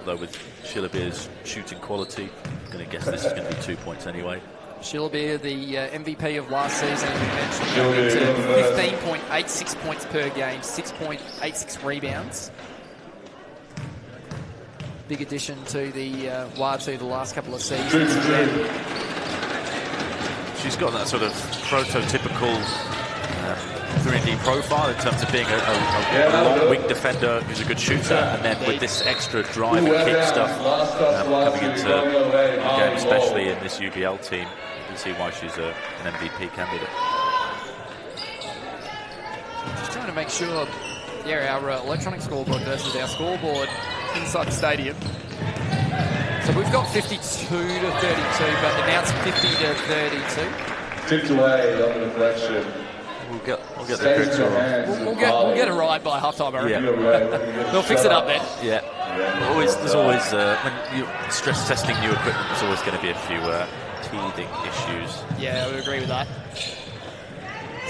Although with Shilabir's shooting quality, I'm going to guess this is going to be 2 points anyway. She'll be the MVP of last season, as we mentioned, to 15.86 points per game, 6.86 rebounds. Big addition to the Watu the last couple of seasons. She's got that sort of prototypical 3D profile in terms of being a long wing defender who's a good shooter, and then with this extra drive and kick stuff coming into the game, especially in this UBL team, you can see why she's an MVP candidate. Just trying to make sure, our electronic scoreboard versus our scoreboard inside the stadium. So we've got 52 to 32, but announced 50 to 32. Tipped away on the deflection. We'll get the correct We'll get it right by halftime, I reckon. Yeah. They'll fix it up then. Yeah. There's always when you're stress testing new equipment, there's always going to be a few teething issues. Yeah, I would agree with that.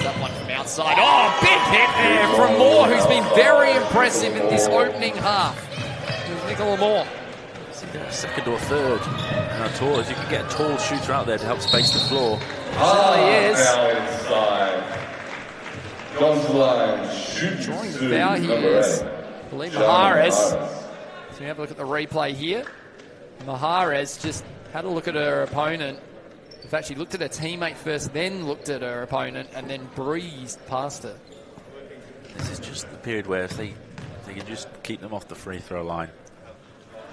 That one from outside. Oh, big hit there from Moore, who's been very impressive in this opening half. There's Nicola Moore. Second or third. Tall, if you can get a tall shooter out there to help space the floor. Certainly is. Now inside. John's line. Drawing the foul here is, I believe, Mahares. So we have a look at the replay here. Mahares just had a look at her opponent. In fact, she looked at her teammate first, then looked at her opponent, and then breezed past her. This is just the period where if they can just keep them off the free throw line.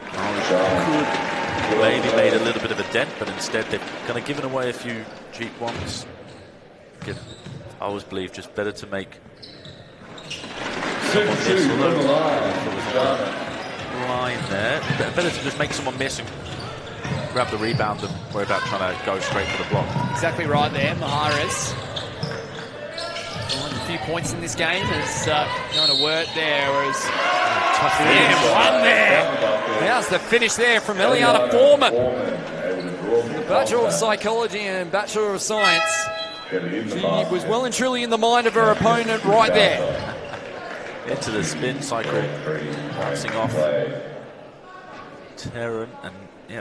Could maybe made a little bit of a dent, but instead they've kind of given away a few cheap ones. I always believe just better to make someone miss, line there. Better to just make someone miss and grab the rebound than worry about trying to go straight for the block. Exactly right there, Mahares. A few points in this game as going to work there was one there. How's the finish there from Eliana Foreman? Bachelor of Psychology and Bachelor of Science. She was well and truly in the mind of her opponent right there. Into the spin cycle, bouncing off Tarrant, and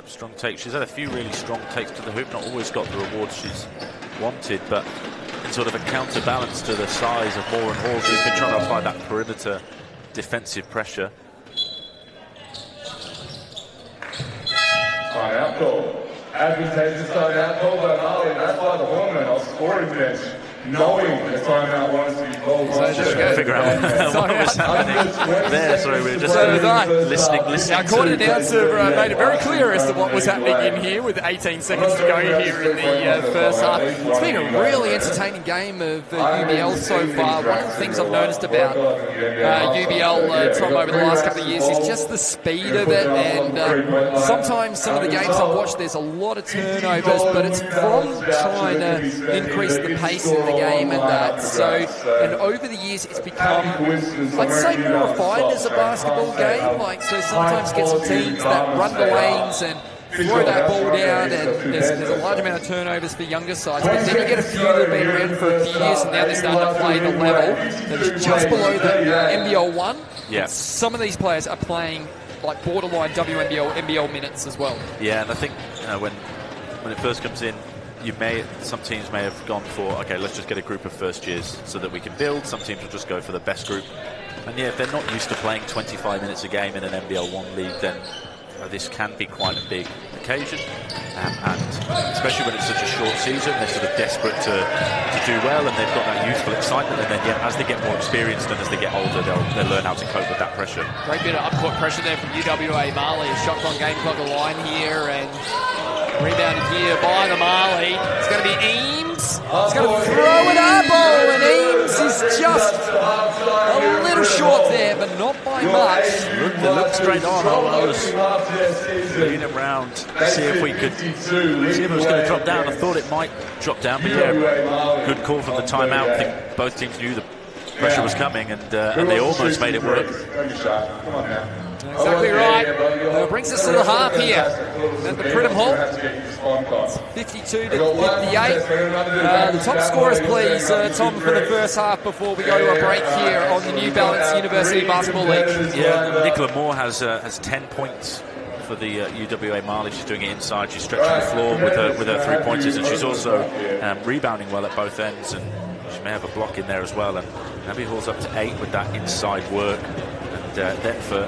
strong take. She's had a few really strong takes to the hoop, not always got the rewards she's wanted, but in sort of a counterbalance to the size of Moore and Hall, she's been trying to apply that perimeter defensive pressure. Timeout call. Advantageous timeout call by Maali. That's why the woman on scoring bench, knowing the timeout wants to be called. Figure out what was happening there. Sorry, we were just listening. Our court announcer made it very clear as to what was happening in here with 18 seconds to go here in the first half. It's been a really entertaining game of UBL so far. One of the things I've noticed about UBL Tom over the last couple of years is just the speed of it, and sometimes some of the games I've watched, there's a lot of turnovers, but it's from trying to increase the pace in the game and that. So, and over the years, it's become, I'd say, more refined as a basketball game. Like, so sometimes you get some teams that run the lanes and throw that ball down, and there's a large amount of turnovers for younger sides. But then you get a few that have been around for a few years, and now they're starting to play the level that's just below the NBL 1. Yeah. Some of these players are playing like borderline WNBL, NBL minutes as well. Yeah, and I think when it first comes in, some teams may have gone for, okay, let's just get a group of first years so that we can build. Some teams will just go for the best group. And yeah, if they're not used to playing 25 minutes a game in an NBL 1 league, then this can be quite a big occasion. And especially when it's such a short season, they're sort of desperate to do well, and they've got that youthful excitement. And then, as they get more experienced and as they get older, they'll learn how to cope with that pressure. Great bit of up-court pressure there from UWA Maali. A shot on game clock line here, and rebounded here by the Maali. It's going to be Eames. It's going to throw it up, and Eames is just a little short there, but not by much. They looked straight on. I was leading around to see if it was going to drop down. I thought it might drop down, but good call from the timeout. I think both teams knew the pressure was coming, and they almost made it work. Exactly right. It brings us to the half here at the Pridham Hall. It's 52 to 58. The top scorers, please, Tom, for the first half before we go to a break here on the New Balance University Basketball League. Yeah, Nicola Moore has 10 points for the UWA Maali. She's doing it inside. She's stretching the floor with her three-pointers, and she's also rebounding well at both ends, and she may have a block in there as well. And Abby Hall's up to 8 with that inside work. And then for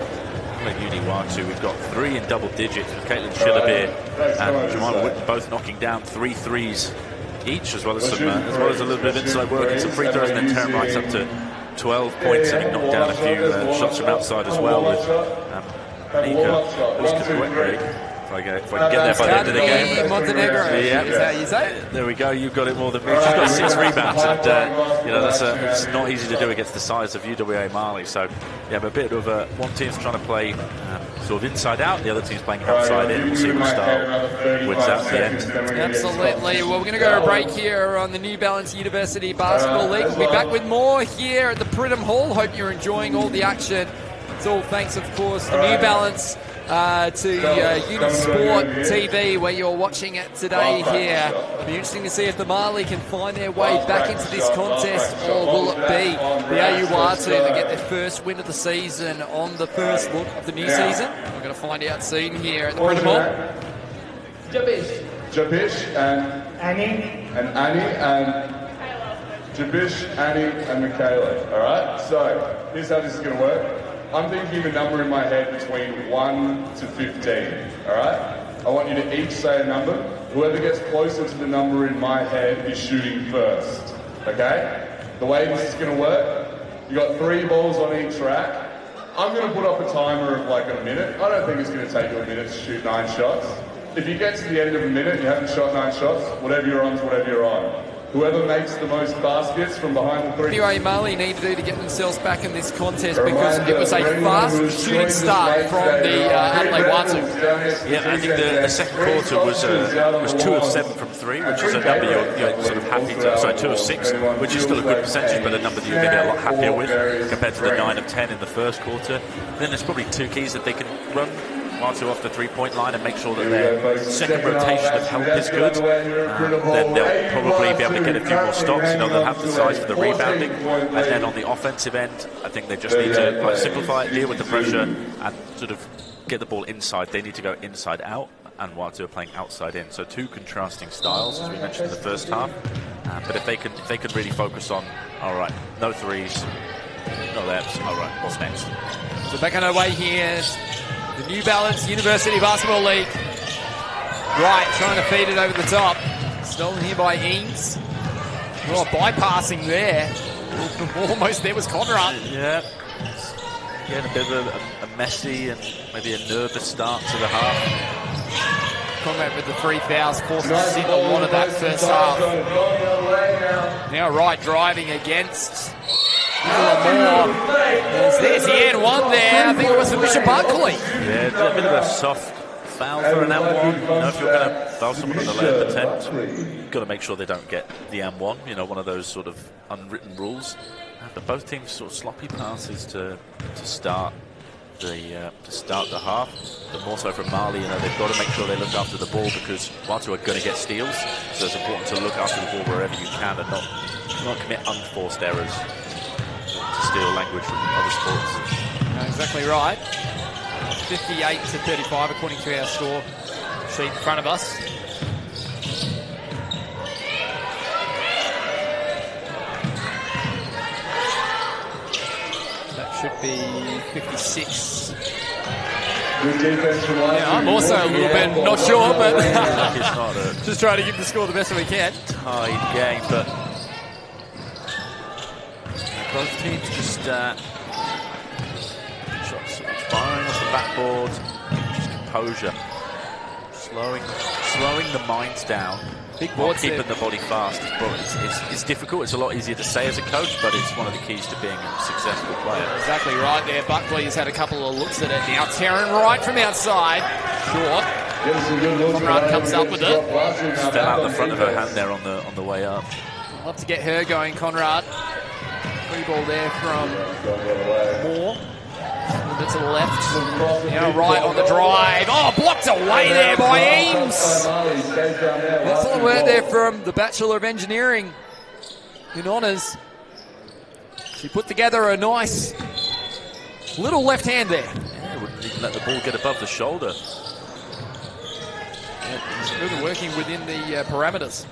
UWA, we've got 3 in double digits with Caitlin Schillerbeer and Jemima Witten both knocking down 3 threes each, as well as a little bit of inside work and some free throws, and then Taryn Wright's up to 12 points, having knocked down a few shots from outside as well with Nika. If I can get there by the end of the game. Montenegro, yeah. Is that how you say it? There we go. You've got it more than me. She's got 6 rebounds, and it's not easy to do against the size of UWA Maali. So, yeah, but a bit of one team's trying to play sort of inside out, the other team's playing outside in. We'll see which style wins out at the end. Absolutely. Well, we're going to go to a break here on the New Balance University Basketball League. We'll be back with more here at the Pridham Hall. Hope you're enjoying all the action. It's all thanks, of course, to New Balance. To Unisport TV, where you're watching it today here. It'll be interesting to see if the Maali can find their way back into this contest, or will it be the AUR team that get their first win of the season on the first look of the new season? We're going to find out soon here at the Pridham Hall. Jabish and Annie and Jabish, Annie and Michaela. All right. So here's how this is going to work. I'm thinking of a number in my head between 1 to 15, all right? I want you to each say a number. Whoever gets closer to the number in my head is shooting first, okay? The way this is going to work, you got 3 balls on each rack. I'm going to put up a timer of like a minute. I don't think it's going to take you a minute to shoot 9 shots. If you get to the end of a minute and you haven't shot 9 shots, whatever you're on is whatever you're on. Whoever makes the most baskets from behind the 3. UWA Maali need to do to get themselves back in this contest, because it was a fast shooting start from the Adelaide University. Yeah, I think the second quarter was 2 of 7 from 3, which is a number you're sort of happy to. Sorry, 2 of 6, which is still a good percentage, but a number that you're going to be a lot happier with compared to the 9 of 10 in the first quarter. Then there's probably 2 keys that they can run while they're off the 3-point line and make sure that their second rotation of help is good. Then they'll probably be able to get a few more stops. They'll have the size for the rebounding. And then on the offensive end, I think they just need to simplify it, deal with the pressure, and sort of get the ball inside. They need to go inside out, and while they're playing outside in. So 2 contrasting styles, as we mentioned in the first half. But if they could really focus on, all right, no threes, no layups, all right, what's next? So back on our way here. The New Balance University Basketball League. Right, trying to feed it over the top. Stolen here by Eames. Oh, bypassing there. Almost there was Conrad. Yeah. Getting a bit of a messy and maybe a nervous start to the half. Conrad with the 3 fouls, forcing us in a lot of that first half. Now Wright driving against Moore. There's the and one there. I think it was Alicia Buckley. Yeah, a bit of a soft foul for an and one. If you're going to foul someone on the layup attempt, you've got to make sure they don't get the and one. One of those sort of unwritten rules. But both teams sort of sloppy passes to start the half. But more so from Maali, they've got to make sure they look after the ball, because Watu are going to get steals. So it's important to look after the ball wherever you can and not commit unforced errors. To steal language from other sports. Exactly right. 58 to 35 according to our score sheet in front of us. That should be 56. Yeah, I'm also a little bit not sure, but it's not just trying to give the score the best we can. Tight game, but both teams just shots firing off the backboard, just composure, slowing the minds down, big board, keeping the body fast. It's difficult. It's a lot easier to say as a coach, but it's one of the keys to being a successful player. Exactly right there. Buckley has had a couple of looks at it now. Taryn Wright from outside, short. Conrad comes up with it. Fell out the front of her hand there on the way up. Love to get her going, Conrad. Free ball there from Moore. A little bit to the left. Now Wright on the drive. Oh, blocked away there by Eames. That's all the word there from the Bachelor of Engineering in Honours. She put together a nice little left hand there. Yeah, wouldn't even let the ball get above the shoulder. It's really working within the parameters.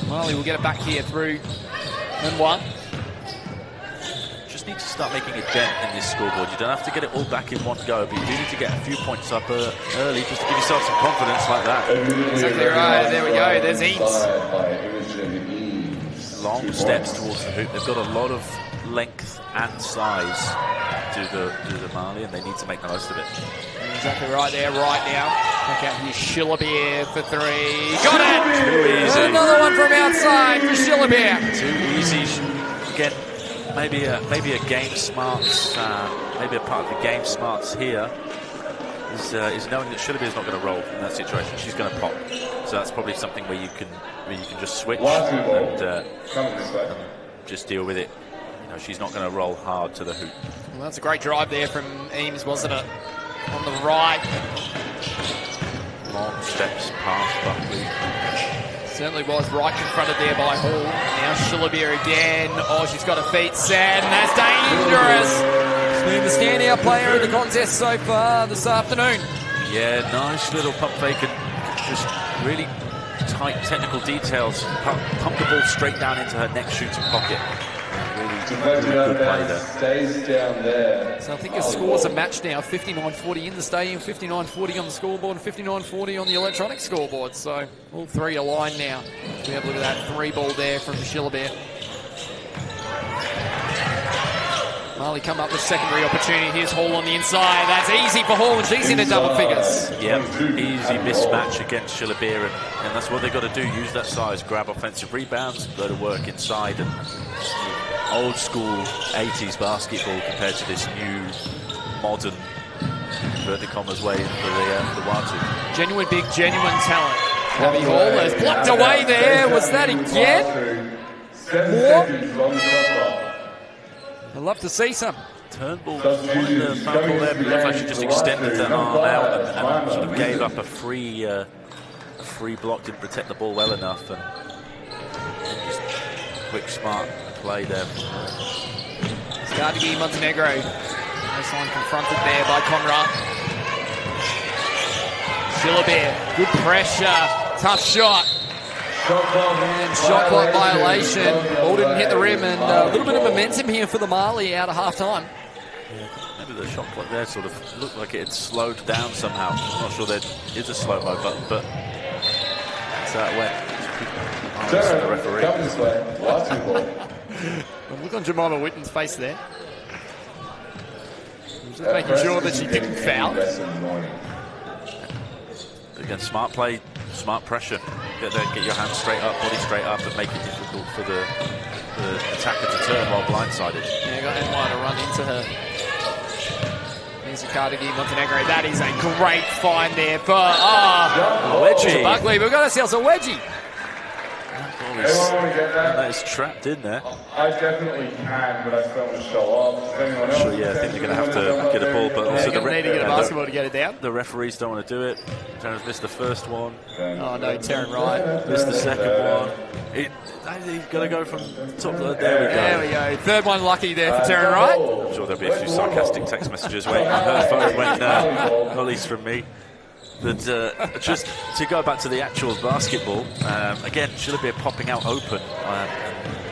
Maali will get it back here through and one. Just need to start making a dent in this scoreboard. You don't have to get it all back in one go, but you do need to get a few points up early just to give yourself some confidence like that. Exactly right. There we go. There's Eames. Long steps towards the hoop. They've got a lot of length and size to the Maali, and they need to make the most of it. Exactly right there, right now. Look out here, Shillabeer for three. Got it! Too easy. Another one from outside for Shillabeer. Too easy. Again, maybe a game smarts, maybe a part of the game smarts here is knowing that Shillabeer's not going to roll in that situation. She's going to pop. So that's probably something where you can just switch and just deal with it. You know, she's not going to roll hard to the hoop. Well, that's a great drive there from Eames, wasn't it? On the right. Long steps past Buckley. Certainly was right confronted there by Hall. Now Shillabeer again. Oh, she's got her feet set, and that's dangerous. She's been the standout player of the contest so far this afternoon. Yeah, nice little pump fake and just really tight technical details. Pump the ball straight down into her next shooting pocket. Really good play there. Stays down there. So I think the scores are matched now. 59-40 in the stadium, 59-40 on the scoreboard, and 59-40 on the electronic scoreboard. So all three aligned now. We have a look at that three ball there from Shillabeer. Maali come up with secondary opportunity. Here's Hall on the inside. That's easy for Hall, and she's into double figures. Yep, easy mismatch against Shillabeer, and that's what they've got to do. Use that size, grab offensive rebounds, go to work inside, and old school 80s basketball compared to this new modern verticommas way for the Wild Two. Genuine big, genuine talent. Abby Hall has blocked away there. Was that again? More? I'd love to see some. Turnbull won the foul ball there, but it looked like she just extended the arm out and sort of gave up a free block, didn't protect the ball well enough, and just quick, smart play there. Carnegie Montenegro. Baseline confronted there by Conrad. Shillabeer, good pressure, tough shot. And shot clock violation. Ball didn't hit the rim, and a little bit of momentum here for the Maali out of half time. Yeah, maybe the shot clock there sort of looked like it had slowed down somehow. I'm not sure there is a slow-mo button, but that's how it went. The referee. Look on Jemima Witten's face there. Just making sure that she didn't foul. Again, smart play, smart pressure. Get your hands straight up, body straight up, and make it difficult for the attacker to turn while blindsided. Yeah, got NY to run into her. Here's Carnegie Montenegro. That is a great find there for wedgie. Buckley. We've got ourselves a wedgie. That is trapped in there. I definitely can, but I still want to show off. Sure, yeah, I think they're going to have to get a ball, but also the need to get a basketball to get it down. The referees don't want to do it. Terran's missed the first one. Oh no, Terran Wright missed the second one. He's going to go from top to there we go. There we go. Third one lucky there for Terran Wright. I'm sure there'll be a few sarcastic text messages waiting on her phone when, not least from me. But just to go back to the actual basketball, again, Shillabeer popping out open.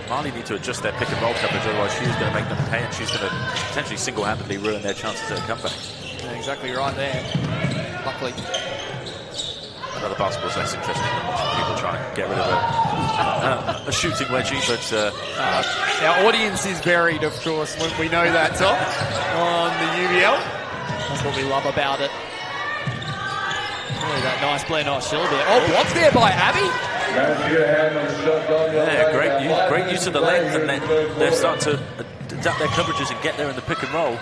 Maali need to adjust their pick and roll coverage, otherwise she's going to make them pay, and she's going to potentially single-handedly ruin their chances at a comeback. Yeah, exactly right there. Buckley. Another basketball's less interesting than watching people try and get rid of a shooting wedgie, but our audience is varied, of course. We know that, Tom, on the UBL. That's what we love about it. That nice play, nice shield there. Oh, blocked there by Abby. Yeah, great use of the length, and they're starting to adapt their coverages and get there in the pick and roll.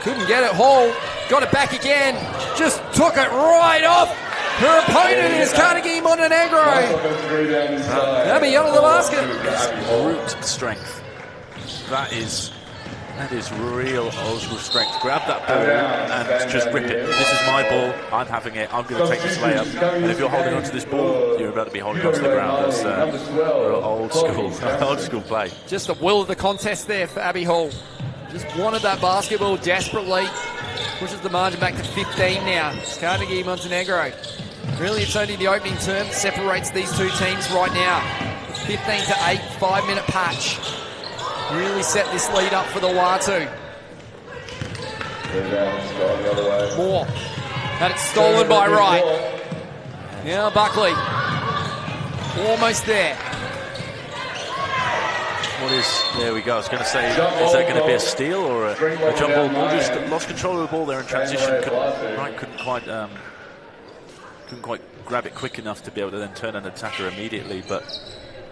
Couldn't get it. Hall got it back again. Just took it right off. Her opponent is Carnegie Montenegro. Abby out of the basket. Brute strength. That is real old school strength. Grab that ball and just rip it. This is my ball. I'm having it. I'm going to take this layup. And if you're holding onto this ball, you're about to be holding onto the ground. That's old school play. Just the will of the contest there for Abby Hall. Just wanted that basketball desperately. Pushes the margin back to 15 now. It's Carnegie Montenegro. Really, it's only the opening term that separates these two teams right now. 15 to 8, 5-minute patch. Really set this lead up for the Watu. Moore. Had it stolen by Wright. Now Buckley. Almost there. What is, there we go. I was going to say, is that going to be a steal or a jump ball? Moore just lost control of the ball there in transition. Couldn't quite grab it quick enough to be able to then turn an attacker immediately. But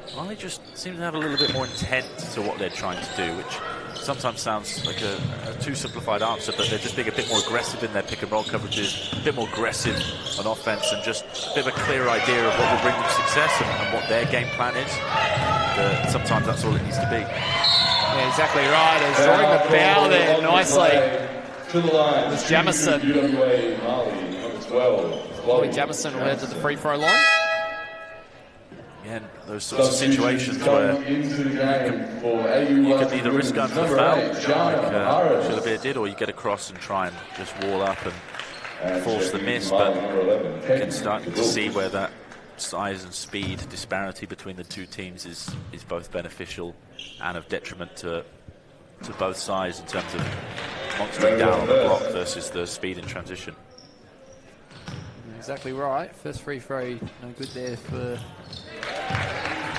Maali just seems to have a little bit more intent to what they're trying to do, which sometimes sounds like a too simplified answer, but they're just being a bit more aggressive in their pick and roll coverages, a bit more aggressive on offense, and just a bit of a clearer idea of what will bring them success and what their game plan is. Sometimes that's all it needs to be. Yeah, exactly right. He's drawing the foul there nicely. To the line. It was Jamison. UWA Maali, number 12. Chloe Jamison will head to the free throw line. Again, those sorts of situations where you can either risk going for the foul, like Shilabir did, or you get across and try and just wall up and force the miss. But you can start to see where that size and speed disparity between the two teams is both beneficial and of detriment to both sides in terms of monstering down on the block versus the speed in transition. Exactly right. First free throw, no good there for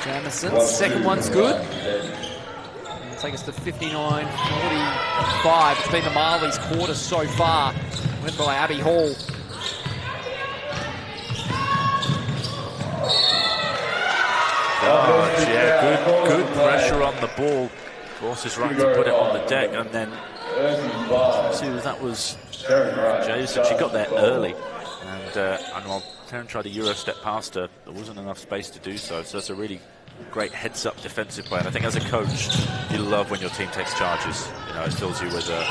Jamison. Second one's good. It'll take us to 59-45. It's been the Maali's quarter so far. Went by Abby Hall. Oh, yeah, good pressure on the ball. Forces Wright to put it on the deck, and then that was Jason. She got there early. And while Taryn tried a Euro step past her, there wasn't enough space to do so. So it's a really great heads-up defensive play. And I think as a coach, you love when your team takes charges. You know, it fills you with a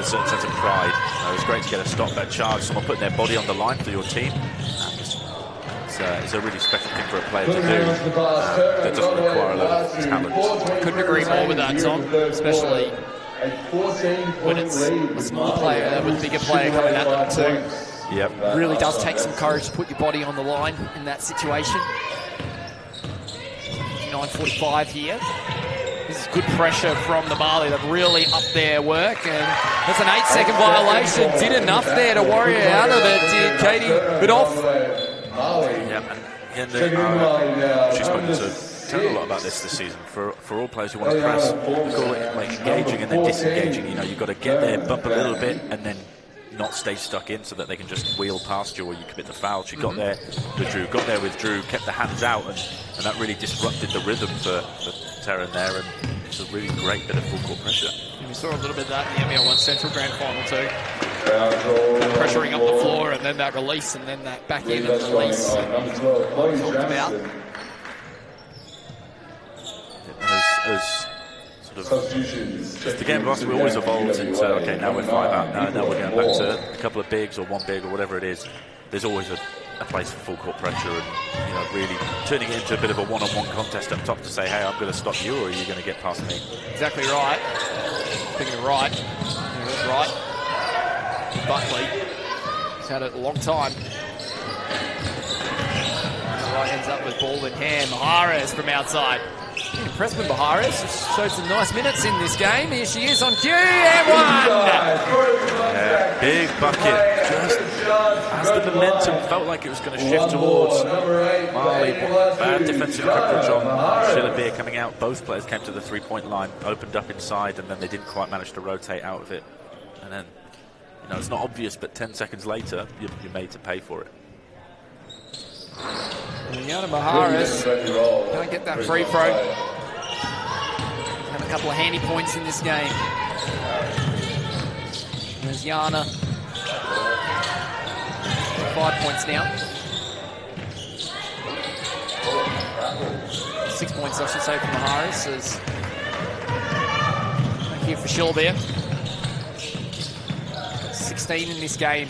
certain sense of pride. You know, it's great to get a stop that charge, someone putting their body on the line for your team. It's a really special thing for a player to do that doesn't require a lot of talent. Couldn't agree more with that, Tom, especially when it's a small player with a bigger player coming at them too. Yep. Really does take some courage to put your body on the line in that situation. 9:45 here. This is good pressure from the Maali. They've really upped their work, and that's an 8-second violation. Did enough there to worry her out of it. Did Katie Bidoff? Yeah, and she's spoken to Taryn a lot about this season. For all players who want to press, we call it like engaging and then disengaging. You know, you've got to get there, bump a little bit, and then not stay stuck in so that they can just wheel past you or you commit the foul. She got there with Drew, kept the hands out, and that really disrupted the rhythm for Taryn there, and it's a really great bit of full court pressure. And we saw a little bit of that in the NBL1 Central Grand Final too. Pressuring up the floor, and then that release, and then that back end of the release. Talked about. As the game of basketball always evolves into, okay, now we're 5 out, now we're going back to a couple of bigs or one big or whatever it is. There's always a place for full court pressure, and really turning it into a bit of a one-on-one contest up top to say, hey, I'm going to stop you, or are you going to get past me? Exactly right. Speaking of right, there's right. Buckley, he's had it a long time. Right ends up with ball in hand. Mahares from outside. Impressed with Mahares. Showed some nice minutes in this game. Here she is on cue, and one! Yeah, big bucket. Just as the momentum felt like it was going to shift towards Maali. Bad defensive coverage on Shilabir coming out. Both players came to the three-point line, opened up inside, and then they didn't quite manage to rotate out of it. And then, it's not obvious, but 10 seconds later, you're made to pay for it. Yana Mahares can't get that free throw. Had a couple of handy points in this game. There's Yana. 5 points now. 6 points, I should say, for Mahares. Thank you for Shilabir. 16 in this game.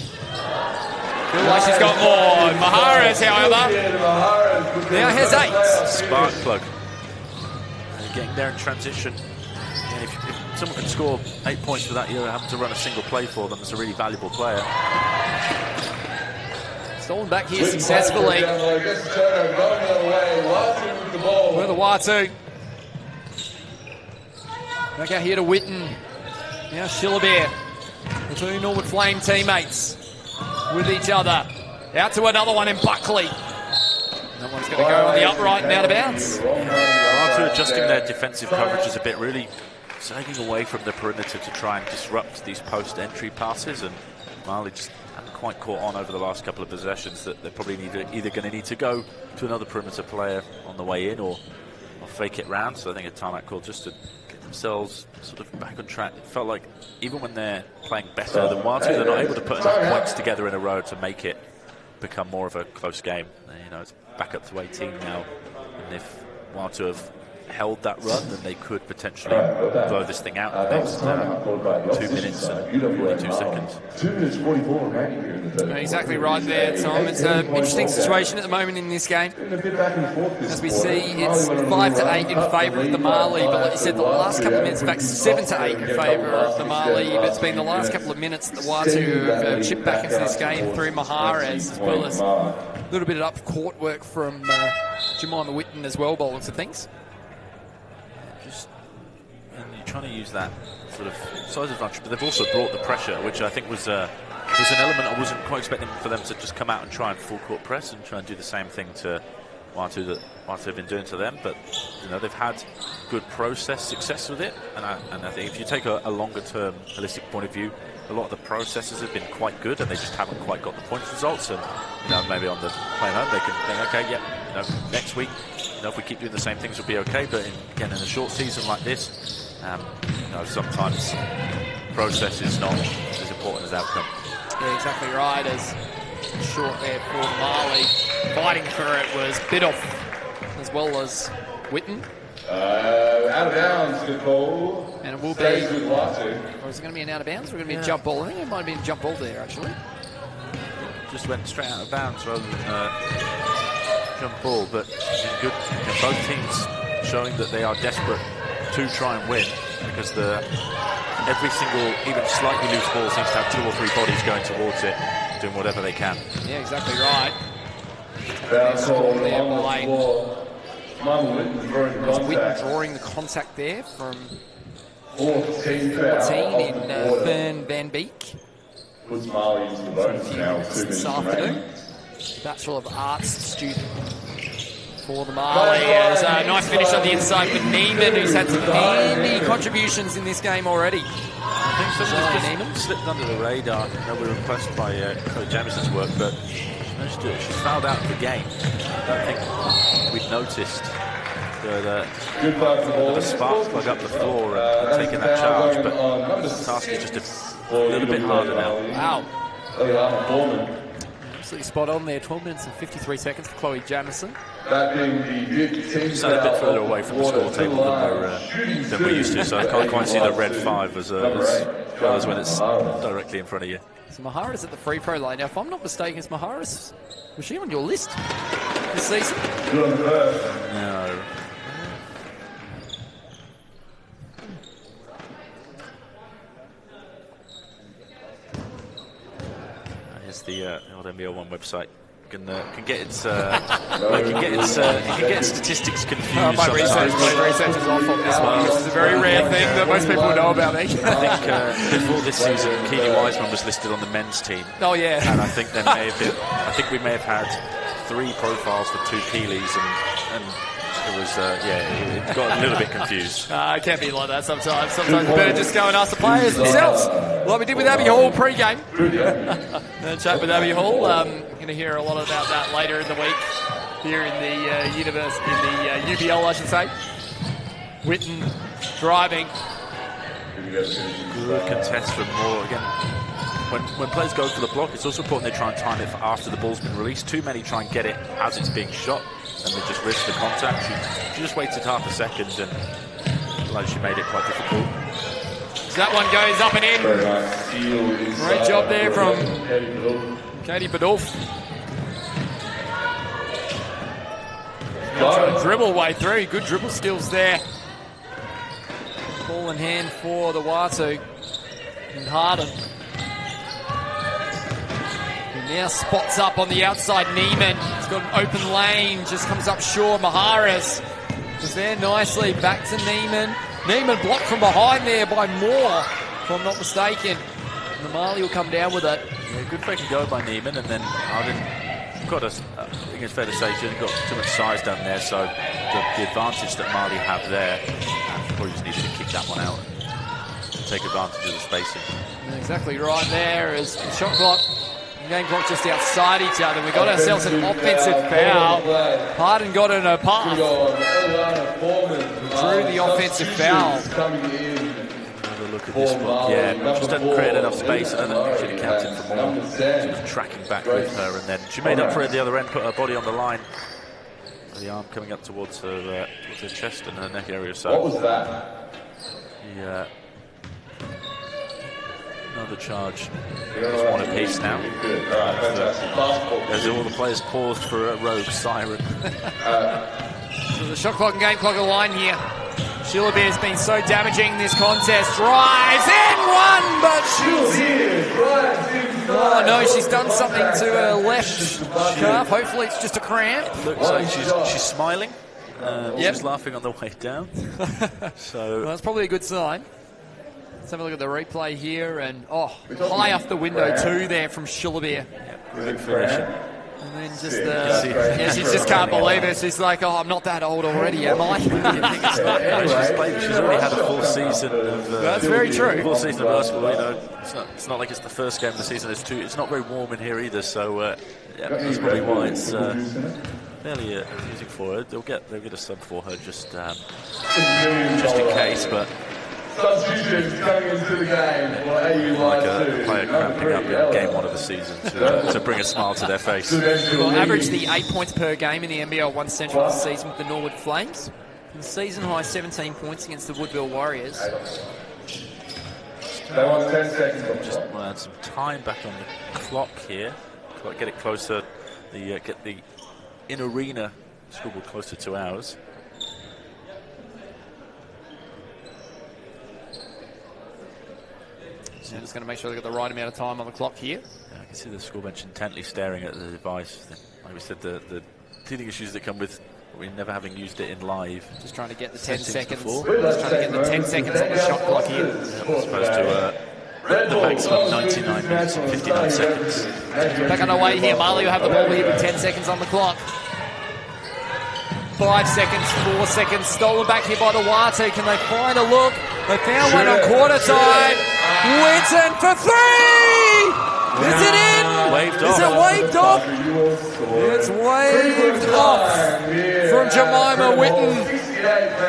Feels like she's got more. Mahares, however, now has 8. Spark plug. Getting there in transition. And if someone can score 8 points without you having to run a single play for them, it's a really valuable player. Stolen back here successfully. Gets the turnover, going the other way. Watu with the ball. With the Watu. Back out here to Witten. Now Shillabear. The two Norwood Flame teammates with each other. Out to another one in Buckley. That one's going to go on the upright and out of bounds. After adjusting their defensive coverages a bit, really sagging away from the perimeter to try and disrupt these post-entry passes, and Maali just hadn't quite caught on over the last couple of possessions that they're probably either going to need to go to another perimeter player on the way in or fake it round. So I think a timeout call just to get themselves sort of back on track. It felt like even when they're playing better than Watu, they're not able to put enough points together in a row to make it become more of a close game. You know, it's back up to 18 now, and if Watu have held that run, then they could potentially blow this thing out in the next 2 minutes and 42 seconds. 2 minutes 44 remaining here in the third. Exactly right there, Tom. It's an interesting situation at the moment in this game. A bit back and forth this As we quarter. see, it's 5-8 in favour of the Maali, but like you said, the last couple of minutes, in fact, 7-8 in favour of the Maali, but it's been the last couple of minutes that the Watu have chipped back into this game through Maharas, as well as a little bit of up-court work from Jemima Witten as well, by the looks of things. And you're trying to use that sort of size advantage, but they've also brought the pressure, which I think was an element I wasn't quite expecting for them to just come out and try and full court press and try and do the same thing to Watu that Watu have been doing to them. But you know, they've had good process success with it, and I think if you take a longer term holistic point of view, a lot of the processes have been quite good, and they just haven't quite got the points results. And you know, maybe on the plane home they can think, okay, yeah, you know, next week, you know, if we keep doing the same things, we'll be okay. But again, in a short season like this, you know, sometimes process is not as important as outcome. Yeah, exactly right. As short there for Maali, fighting for it was Bidoff as well as Witten. Out of bounds, good ball. And it will be, Stays with Watu. or is it going to be an out of bounds, or going to be a jump ball? I think it might have been a jump ball there, actually. Just went straight out of bounds rather than jump ball, but good. You know, both teams showing that they are desperate to try and win, because every single, even slightly loose ball seems to have 2 or 3 bodies going towards it, doing whatever they can. Yeah, exactly right. Bounce ball there on the by floor. Witten drawing the Witten contact. drawing the contact there from 14 14 foul in off the quarter. Fern Van Beek. Puts Maali into the bonus now with 2 minutes This remaining. afternoon. Bachelor of Arts student for the Maali. There's a nice finish on the inside for Neiman, who's had some handy contributions in this game already. I think something's just slipped under the radar. You know, we were impressed by Chloe Jamison's work, but she's fouled out of the game. I don't think we'd noticed the Good play for the ball. spark plug up the floor and taking that charge, but the task is just a little bit harder now. Wow. Foreman. Absolutely spot on there. 12 minutes and 53 seconds for Chloe Jamison. That being the 15th Sat a bit further away from the score table than we're used to, so I can't quite see the red 5 as well as when it's directly in front of you. So Mahara's at the free throw line. Now, if I'm not mistaken, is Mahara's, was she on your list this season? Good on the first. No. Here's the old NBL1 website. Can get its statistics confused. My research is off on this one, which is a very rare thing that most people know about me. I think before this season, Keely Wiseman was listed on the men's team. Oh, yeah. And I think there may have been. I think we may have had 3 profiles for 2 Keelys, and it was it got a little bit confused. It can be like that sometimes. Sometimes it's better just go and ask the players themselves, like we did with Abbey Hall pre-game. Chat with Abbey Hall. Going to hear a lot about that later in the week here in the UBL, I should say. Witten driving. Good contest for more. Again, when players go for the block, it's also important they try and time it for after the ball's been released. Too many try and get it as it's being shot, and they just risk the contact. She just waited half a second, and she made it quite difficult. So that one goes up and in. Very nice steal. Great job there from Katie Badolf. Trying to dribble way through. Good dribble skills there Ball in hand for the Watu. And Harden. He now spots up on the outside. Neiman. He's got an open lane. Just comes up short. Maharas is there nicely. Back to Neiman. Neiman blocked from behind there by Moore, if I'm not mistaken. And the Maali will come down with it. Yeah, good break and go by Neiman, and then Harden got us. I think it's fair to say he got too much size down there, so the advantage that Maali have there, probably just needed to kick that one out and take advantage of the spacing. And exactly right there is the shot clock and game clock just outside each other. We got ourselves an offensive foul. Harden got in a path. Drew the offensive foul. Look at this one. Yeah, just doesn't create enough space. I don't think she'd have counted for more. She was tracking back with her, and then she made up for it at the other end, put her body on the line. The arm coming up towards her chest and her neck area. So what was that? Yeah. Another charge. There's one apiece now. As all the players paused for a rogue siren. So the shot clock and game clock align here. Shillabeer has been so damaging in this contest. Drives in one, but oh no, she's done something to her left calf. Hopefully it's just a cramp. Looks like she's smiling. She's laughing on the way down. So well, that's probably a good sign. Let's have a look at the replay here, and high off the window too there from Shillabeer. Great finishing. And then just she just can't believe it. She's like, I'm not that old already, am I? She's already had a full season of. That's very true. Full season of basketball. You know, it's not like it's the first game of the season. It's not very warm in here either. So that's probably why it's fairly amusing for her. They'll get a sub for her just in case, but. Substitutions coming into the game for AU like a player cramping up in game one of the season to bring a smile to their face. Well, averaged the 8 points per game in the NBL 1 Central this season with the Norwood Flames. And the season high 17 points against the Woodville Warriors. They want 10 seconds. Just want to add some time back on the clock here. Get it closer. Get the in-arena scoreboard closer to ours. So just going to make sure they've got the right amount of time on the clock here. Yeah, I can see the score bench intently staring at the device. Like we said, the teething issues that come with never having used it in live. Just trying to get the 10 seconds. Just trying to get the 10 seconds on the shot clock here. As opposed to the maximum 99 minutes and 59 seconds. Back on the way here. Maali will have the ball here with 10 seconds on the clock. 5 seconds, 4 seconds, stolen back here by the Watu. Can they find a look? They found one on quarter time. Winton for three! Is it in? Waved off. Is it waved off? It's waved off from Jemima Witten.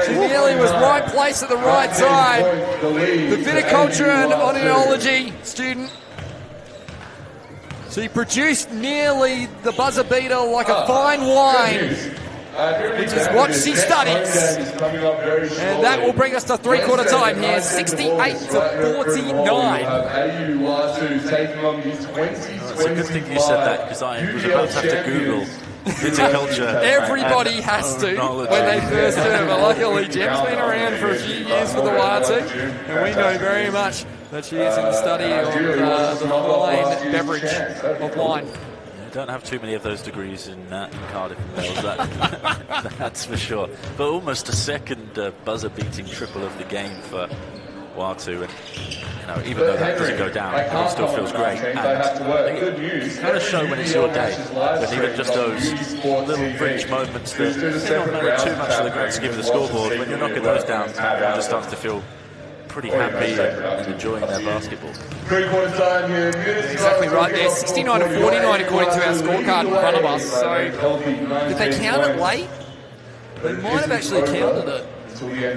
She nearly was right place at the right time. The viticulture and oenology student. She produced nearly the buzzer beater like a fine wine, which is what she studies. And that will bring us to three-quarter time here, 68 to 49. It's a good thing you said that, because I was about to have to Google viticulture. Everybody has to when they first do it, but luckily Jem's been around for a few years for the Watu, and we know very much that she is in the study of the fine beverage of wine. Don't have too many of those degrees in Cardiff and Wales, that's for sure. But almost a second buzzer-beating triple of the game for Watu, and even though that doesn't go down, it still feels great. And you kind of show when it's your day, but even just those little fringe moments that don't matter too much to the grand scheme of the scoreboard, when you're knocking those down, you're just starting to feel pretty happy and enjoying their basketball. Three-quarter time here. Exactly right there, 69 to 49 according to our scorecard in front of us. So did they count it late? They might have actually counted it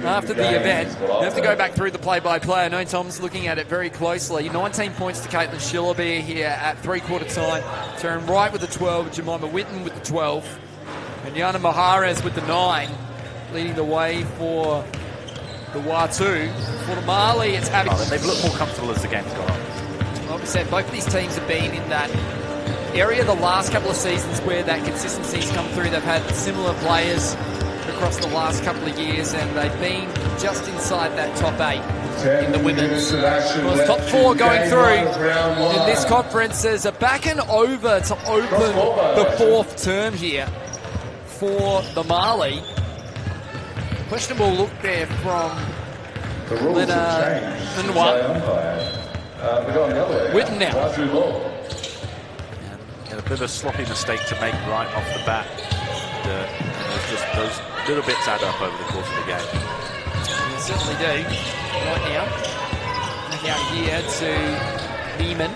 after the event. You have to go back through the play-by-play. I know Tom's looking at it very closely. 19 points to Caitlin Shillabeer here at three-quarter time. Turn right with the 12, Jemima Witten with the 12, and Yana Maharas with the 9, leading the way for the Watu. For the Maali, it's Abby. They've looked more comfortable as the game's gone on. Like I said, both of these teams have been in that area the last couple of seasons where that consistency's come through. They've had similar players across the last couple of years, and they've been just inside that top 8 in the women's. Well, top 4 going through in this conference. There's a back and over to open the 4th term here for the Maali. Questionable look there from Witten now. And a bit of a sloppy mistake to make right off the bat. Just those little bits add up over the course of the game. They certainly do. Right now, back out here to Neiman.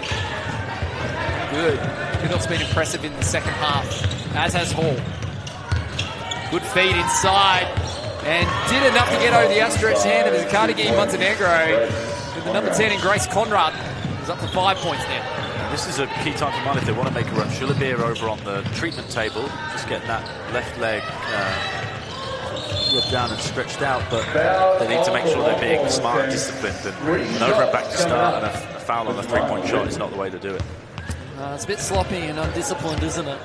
Good. Goodall's been impressive in the second half, as has Hall. Good feed inside, and did enough to get over the outstretched hand of Carnegie Montenegro. With the number 10 in Grace Conrad, is up to 5 points now. This is a key time for Maali if they want to make a run. Shulabir over on the treatment table, just getting that left leg rubbed down and stretched out, but they need to make sure they're being smart and disciplined. And an over and back to start and a foul on a 3-point shot is not the way to do it. It's a bit sloppy and undisciplined, isn't it?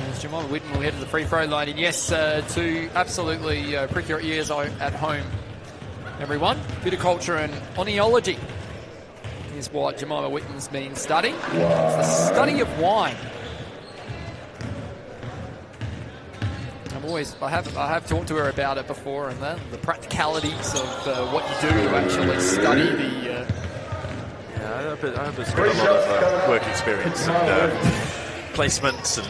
As Jemima Witten will head to the free throw line. And yes, to absolutely prick your ears at home, everyone. Viticulture and oniology is what Jemima Witten's been studying. It's the study of wine. I have talked to her about it before, and the practicalities of what you do to actually study the. I hope it's got a lot of work experience and placements and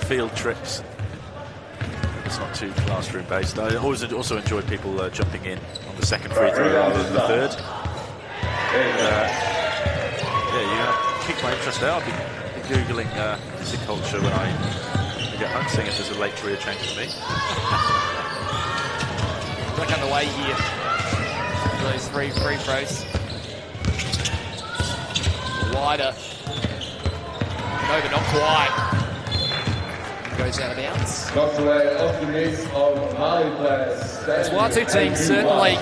field trips. It's not too classroom based. I always also enjoy people jumping in on the second free throw rather than the third. You piqued my interest there. I'll be googling viticulture when I get home, seeing if there's a late career change for me. Back on the way here. Those 3 free throws. Wider. No, but not quite. Goes out of bounds. Knocked away off the knees of Maali players. This Watu team certainly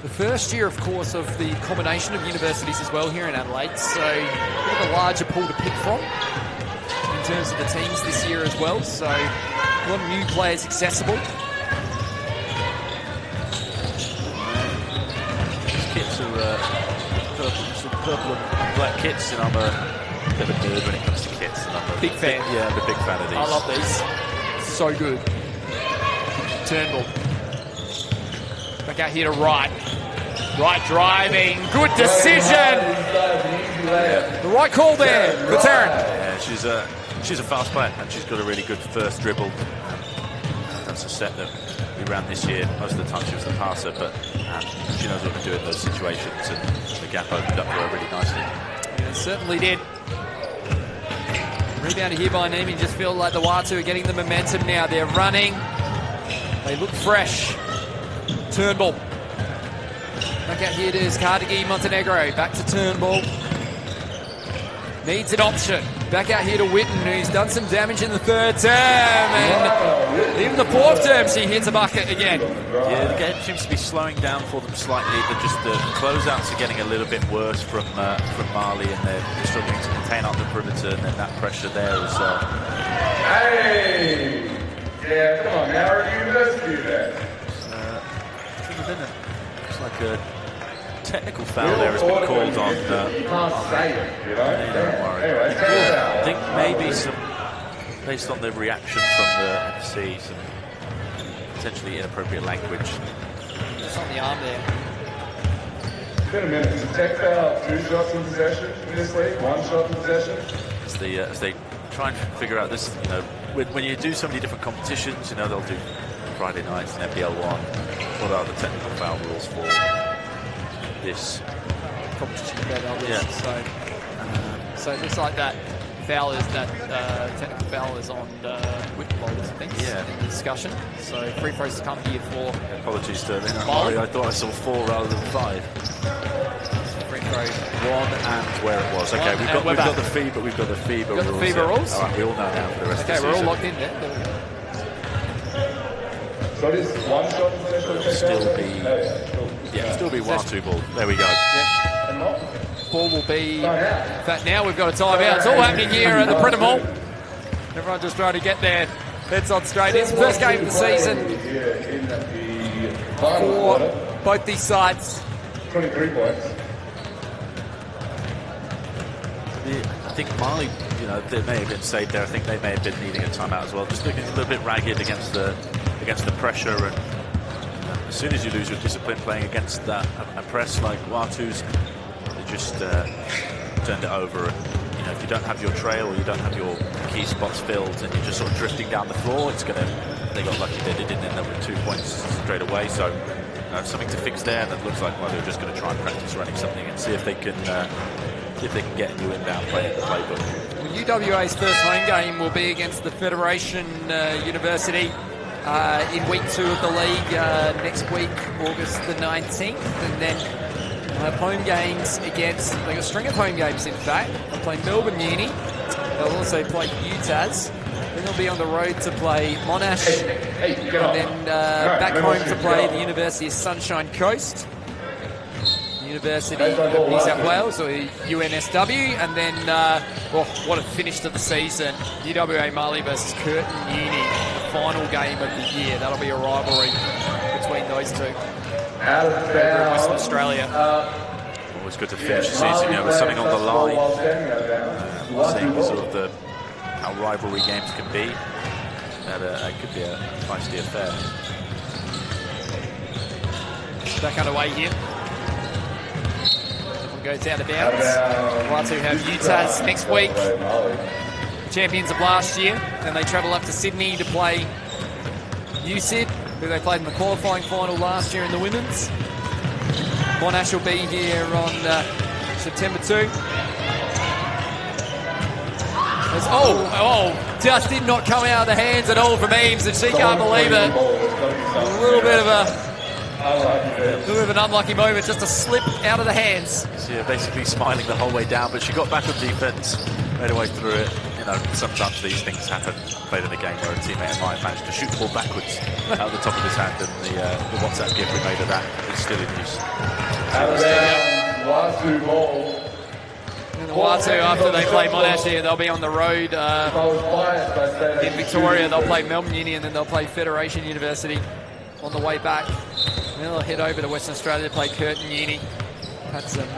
the first year, of course, of the combination of universities as well here in Adelaide. So a bit of a larger pool to pick from in terms of the teams this year as well. So a lot of new players accessible. These kits are purple and black kits, and I'm a bit of a nerd when it comes to kits. And I'm a big fan. I'm a big fan of these. I love these. So good. Turnbull. Back out here to Wright. Wright driving. Good decision. The right call there for Taryn. Yeah, she's a fast player, and she's got a really good first dribble. That's a set that we ran this year. Most of the time she was the passer, but she knows what to do in those situations, and the gap opened up for her really nicely. Yeah, it certainly did. Rebounded here by Neiman. Just feel like the Watu are getting the momentum now. They're running. They look fresh. Turnbull. Back out here to Carnegie Montenegro. Back to Turnbull. Needs an option. Back out here to Witten, who's done some damage in the third term. And even the fourth term, she hits a bucket again. Yeah, the game seems to be slowing down for them slightly. But just the closeouts are getting a little bit worse from Maali, and they're struggling to contain out the perimeter, and then that pressure there as well. Hey! Yeah, come on, now Adelaide University there. It's like a technical foul there has been called on. You can't say it, you know? Don't worry. Anyway, check it out. I think maybe based on the reaction from the MC, some potentially inappropriate language. Just on the arm there. It's been a minute. Is the tech foul 2 shots in possession in this league? 1 shot in possession? As they try and figure out this, when you do so many different competitions, they'll do Friday nights and NBL 1. What are the technical foul rules for this Competition about others. Yeah. So it looks like that foul is technical foul is on Whitlow, I think. Yeah. In the discussion. So free throws to come here for. Apologies to me. Maali. I thought I saw 4 rather than 5. Free throw. 1 and where it was. Okay, we've got the FIBA. We've got the FIBA rules. The FIBA rules. All right, we all know now for the rest of the Okay, season. we're all locked in there. So it is 1 shot in possession? Still be 1-2 ball. There we go. Ball will be. In fact, now we've got a timeout. It's all happening here at the Prinham Hall. Everyone just trying to get their heads on straight. It's the first game of the season for both these sides. 23 points. I think Maali, they may have been saved there. I think they may have been needing a timeout as well. Just looking a little bit ragged against the pressure, and as soon as you lose your discipline playing against a press like Watu's, they just turned it over. And if you don't have your trail or you don't have your key spots filled, and you're just sort of drifting down the floor, it's gonna. They got lucky they didn't end up with 2 points straight away. So something to fix there, and it looks like they're just going to try and practice running something and see if they can. If they can get a new inbound play in the playbook. Well, UWA's first home game will be against the Federation University in week 2 of the league next week, August the 19th. And then they'll have home games against, they've got a string of home games in fact. They'll play Melbourne Uni, they'll also play UTAS. Then they'll be on the road to play Monash, and then back home to play the University of Sunshine Coast. University of New South Wales, or UNSW, and then, what a finish to the season. UWA Maali versus Curtin Uni, the final game of the year. That'll be a rivalry between those two. Over in Western Australia. Always good to finish the season, with something on the line. Seeing sort of how rivalry games can be. It could be a feisty affair. Back underway here. Goes out of bounds. Watu have UTAS next week, champions of last year, and they travel up to Sydney to play USyd, who they played in the qualifying final last year in the women's. Monash will be here on September 2. Just did not come out of the hands at all from Eames, and she can't believe it. A little bit of an unlucky moment, just a slip out of the hands. So basically smiling the whole way down, but she got back on defence, made her way through it. Sometimes these things happen. Played in a game where a teammate of mine managed to shoot the ball backwards out of the top of his hand, and the WhatsApp gift we made of that is still in use. And the Watu, after they play Monash here, they'll be on the road in Victoria. They'll play Melbourne Uni, and then they'll play Federation University on the way back. And then they'll head over to Western Australia to play Curtin Uni. Had some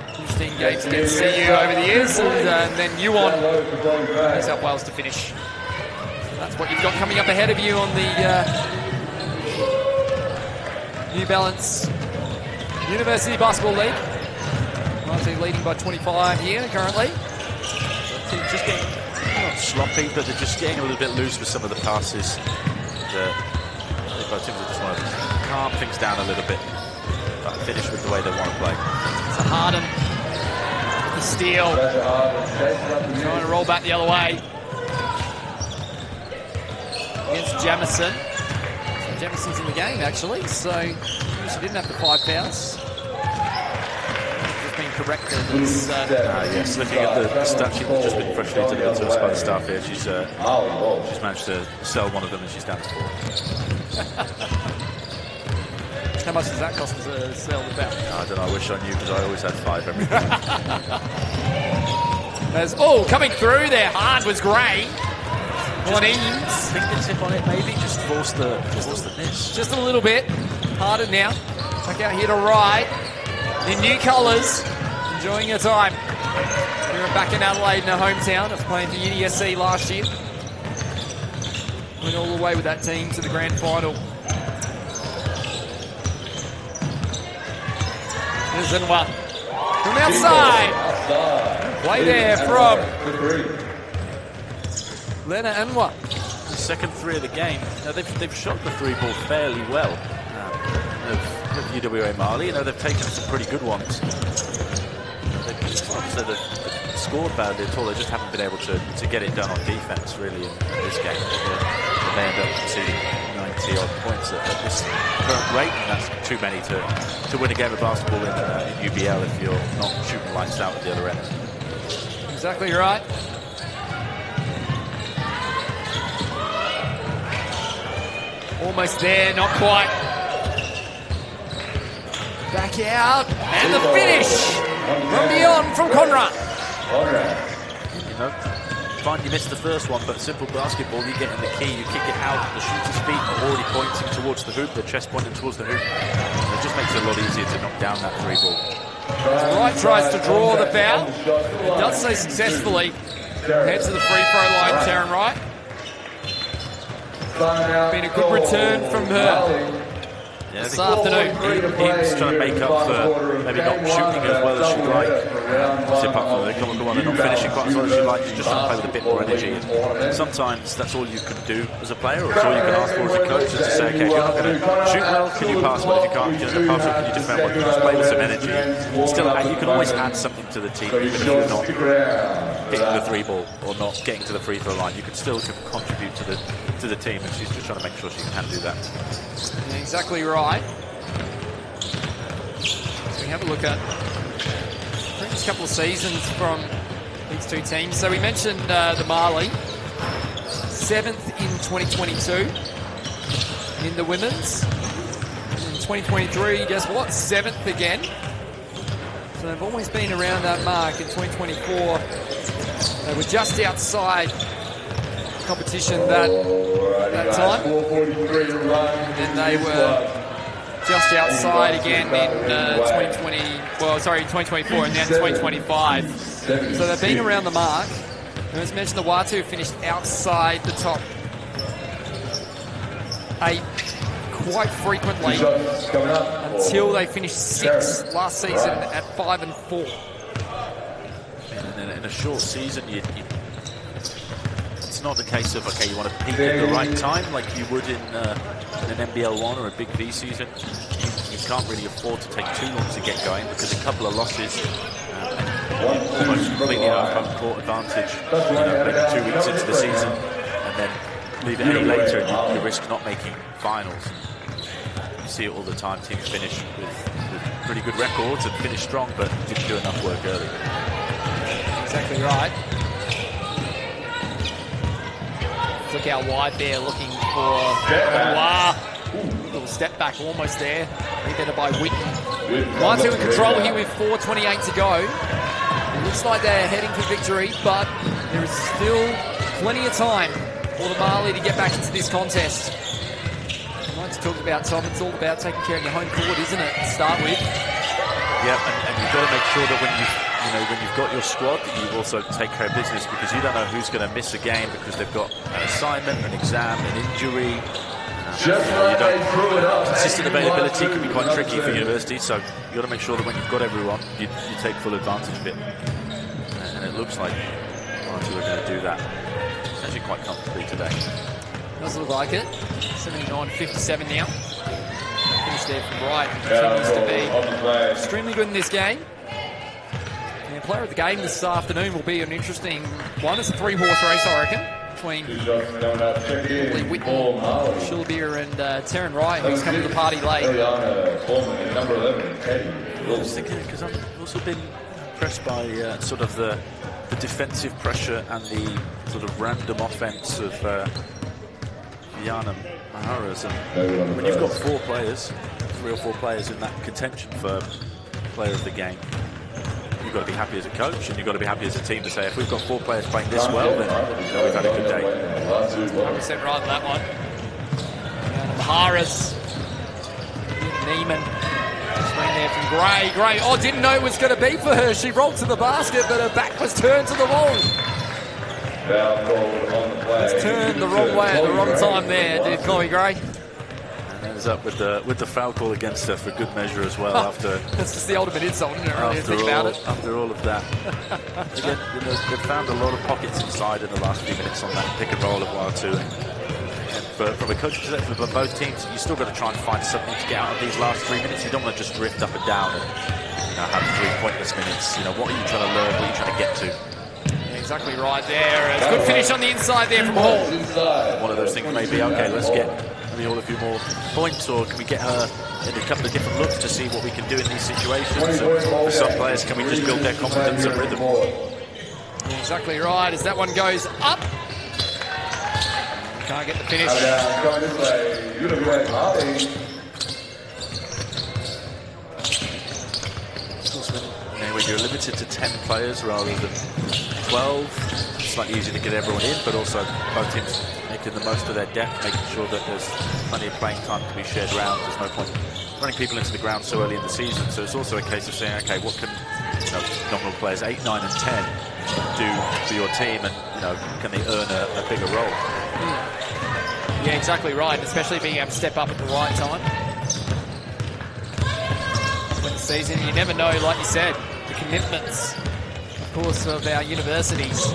interesting games against CU over the years, and then UON, New South Wales to finish. So that's what you've got coming up ahead of you on the New Balance University Basketball League. Martin leading by 25 here currently. The team just getting not sloppy, but they're just getting a little bit loose with some of the passes. Both teams just want to calm things down a little bit, but finish with the way they want to play. So Harden, the steal, trying to roll back the other way against Jamison. So Jamison's in the game actually, so she didn't have the 5 fouls. Just been corrected. Yes, looking at the stat sheet that's just been freshly delivered to us by the staff here, she's managed to sell one of them and she's down to 4. How much does that cost to sell the bet? I don't know, I wish I knew, because I always had 5 every time. Coming through there, hard was great. On Eames. Fingertip on it, maybe just force the miss. Just a little bit. Harder now. Back out here to right. In new colours. Enjoying her time. We're back in Adelaide in her hometown. Of playing for UDSC last year. Went all the way with that team to the grand final. There's Zenwa from outside. Play there from Lena Anwa. The second 3 of the game. Now they've shot the 3 ball fairly well. Of UWA Maali. They've taken some pretty good ones. They've scored badly at all. They just haven't been able to get it done on defense really in this game. They end up conceding 90 odd points at this current rate, and that's too many to win a game of basketball in UBL if you're not shooting lights out at the other end. Exactly right. Almost there, not quite. Back out, and the finish from beyond from Conrad. fine, you missed the first one, but simple basketball, you get in the key, you kick it out, the shooter's feet are already pointing towards the hoop, their chest pointing towards the hoop. It just makes it a lot easier to knock down that 3 ball. Wright tries to draw the foul. It does so successfully. Heads to the free throw line, Taryn Wright. Been a good return from her this afternoon. He's trying to make up for maybe not shooting as well as she'd like. Zip up for the come on, they're not finishing quite as well as she'd like. She's just trying to play with a bit more energy. And sometimes that's all you can do as a player, or it's all you can ask for as a coach, is to say, okay, if you're not going to shoot well, can you pass well? If you can't, pass well, can you defend well? Can you just play with some energy? Still, you can always add something to the team, even if you're not hitting the 3 ball or not getting to the free throw line. You can still contribute to the team, and she's just trying to make sure she can do that. Yeah, exactly right. So we have a look at the previous couple of seasons from these two teams. So we mentioned the Maali, 7th in 2022 in the women's. In 2023, guess what? 7th again. So they've always been around that mark. In 2024, they were just outside competition that time. And then they were just outside again in 2024 and then 2025. So they've been around the mark. And as mentioned, the Watu finished outside the top 8 quite frequently until they finished 6th last season at 5 and 4. And in a short season, it's not the case of, okay, you want to peak at the right time like you would in an NBL 1 or a Big V season. You can't really afford to take too long to get going, because a couple of losses almost completely out of home court advantage, maybe 2 weeks into the season, and then leave it any later and you risk not making finals. You see it all the time. Teams finish with pretty good records and finish strong, but didn't do enough work early. Exactly right. Look out wide there, looking for Wow. Little step back almost there. Rebounded by Whitten. Watu in control here with 4:28 to go. It looks like they're heading for victory, but there is still plenty of time for the Maali to get back into this contest. I like to talk about, Tom, it's all about taking care of your home court, isn't it, to start with? Yeah, and you've got to make sure that when you've got your squad, that you also take care of business, because you don't know who's going to miss a game because they've got an assignment, an exam, an injury. Consistent availability can be quite tricky for university, so you've got to make sure that when you've got everyone, you take full advantage of it. And it looks like Watu are going to do that actually quite comfortably today. Does look like it. 79-57 now. Finish there from Wright. Continues to be extremely good in this game. And player of the game this afternoon will be an interesting one. It's a 3-horse race, I reckon, between Whitten, Shulbeer and Taryn Wright, who's come to the party late. I was thinking, because I've also been impressed by sort of the defensive pressure and the sort of random offense of Yana Maharas. And when you've got 3 or 4 players in that contention for player of the game, you've got to be happy as a coach, and you've got to be happy as a team to say, if we've got 4 players playing this well, then we've had a good day. 100% right on that one. Maharas, Neiman, screen there from Gray. Gray, didn't know it was going to be for her. She rolled to the basket, but her back was turned to the wall. It's turned the wrong way at the wrong time there, did Chloe Gray. And ends up with the foul call against her for good measure as well. After that's just the ultimate insult, isn't it? Really, think about it. After all of that, again, they've found a lot of pockets inside in the last few minutes on that pick and roll of Watu. And from a coaching perspective, for both teams, you still got to try and find something to get out of these last 3 minutes. You don't want to just drift up and down and have 3 pointless minutes. What are you trying to learn? What are you trying to get to? Exactly right there. It's a good finish on the inside there from Hall. One of those things may be, okay, let's get maybe all a few more points, or can we get her in a couple of different looks to see what we can do in these situations? And for some players, can we just build their confidence and rhythm? Exactly right. As that one goes up. Can't get the finish. UWA Maali. When you're limited to 10 players rather than 12. Slightly easier to get everyone in, but also both teams making the most of their depth, making sure that there's plenty of playing time to be shared around. There's no point running people into the ground so early in the season. So it's also a case of saying, okay, what can nominal players 8, 9, and 10 do for your team, and can they earn a bigger role? Yeah, exactly right. Especially being able to step up at the right time. When the season, you never know, like you said, the commitments, of course, of our universities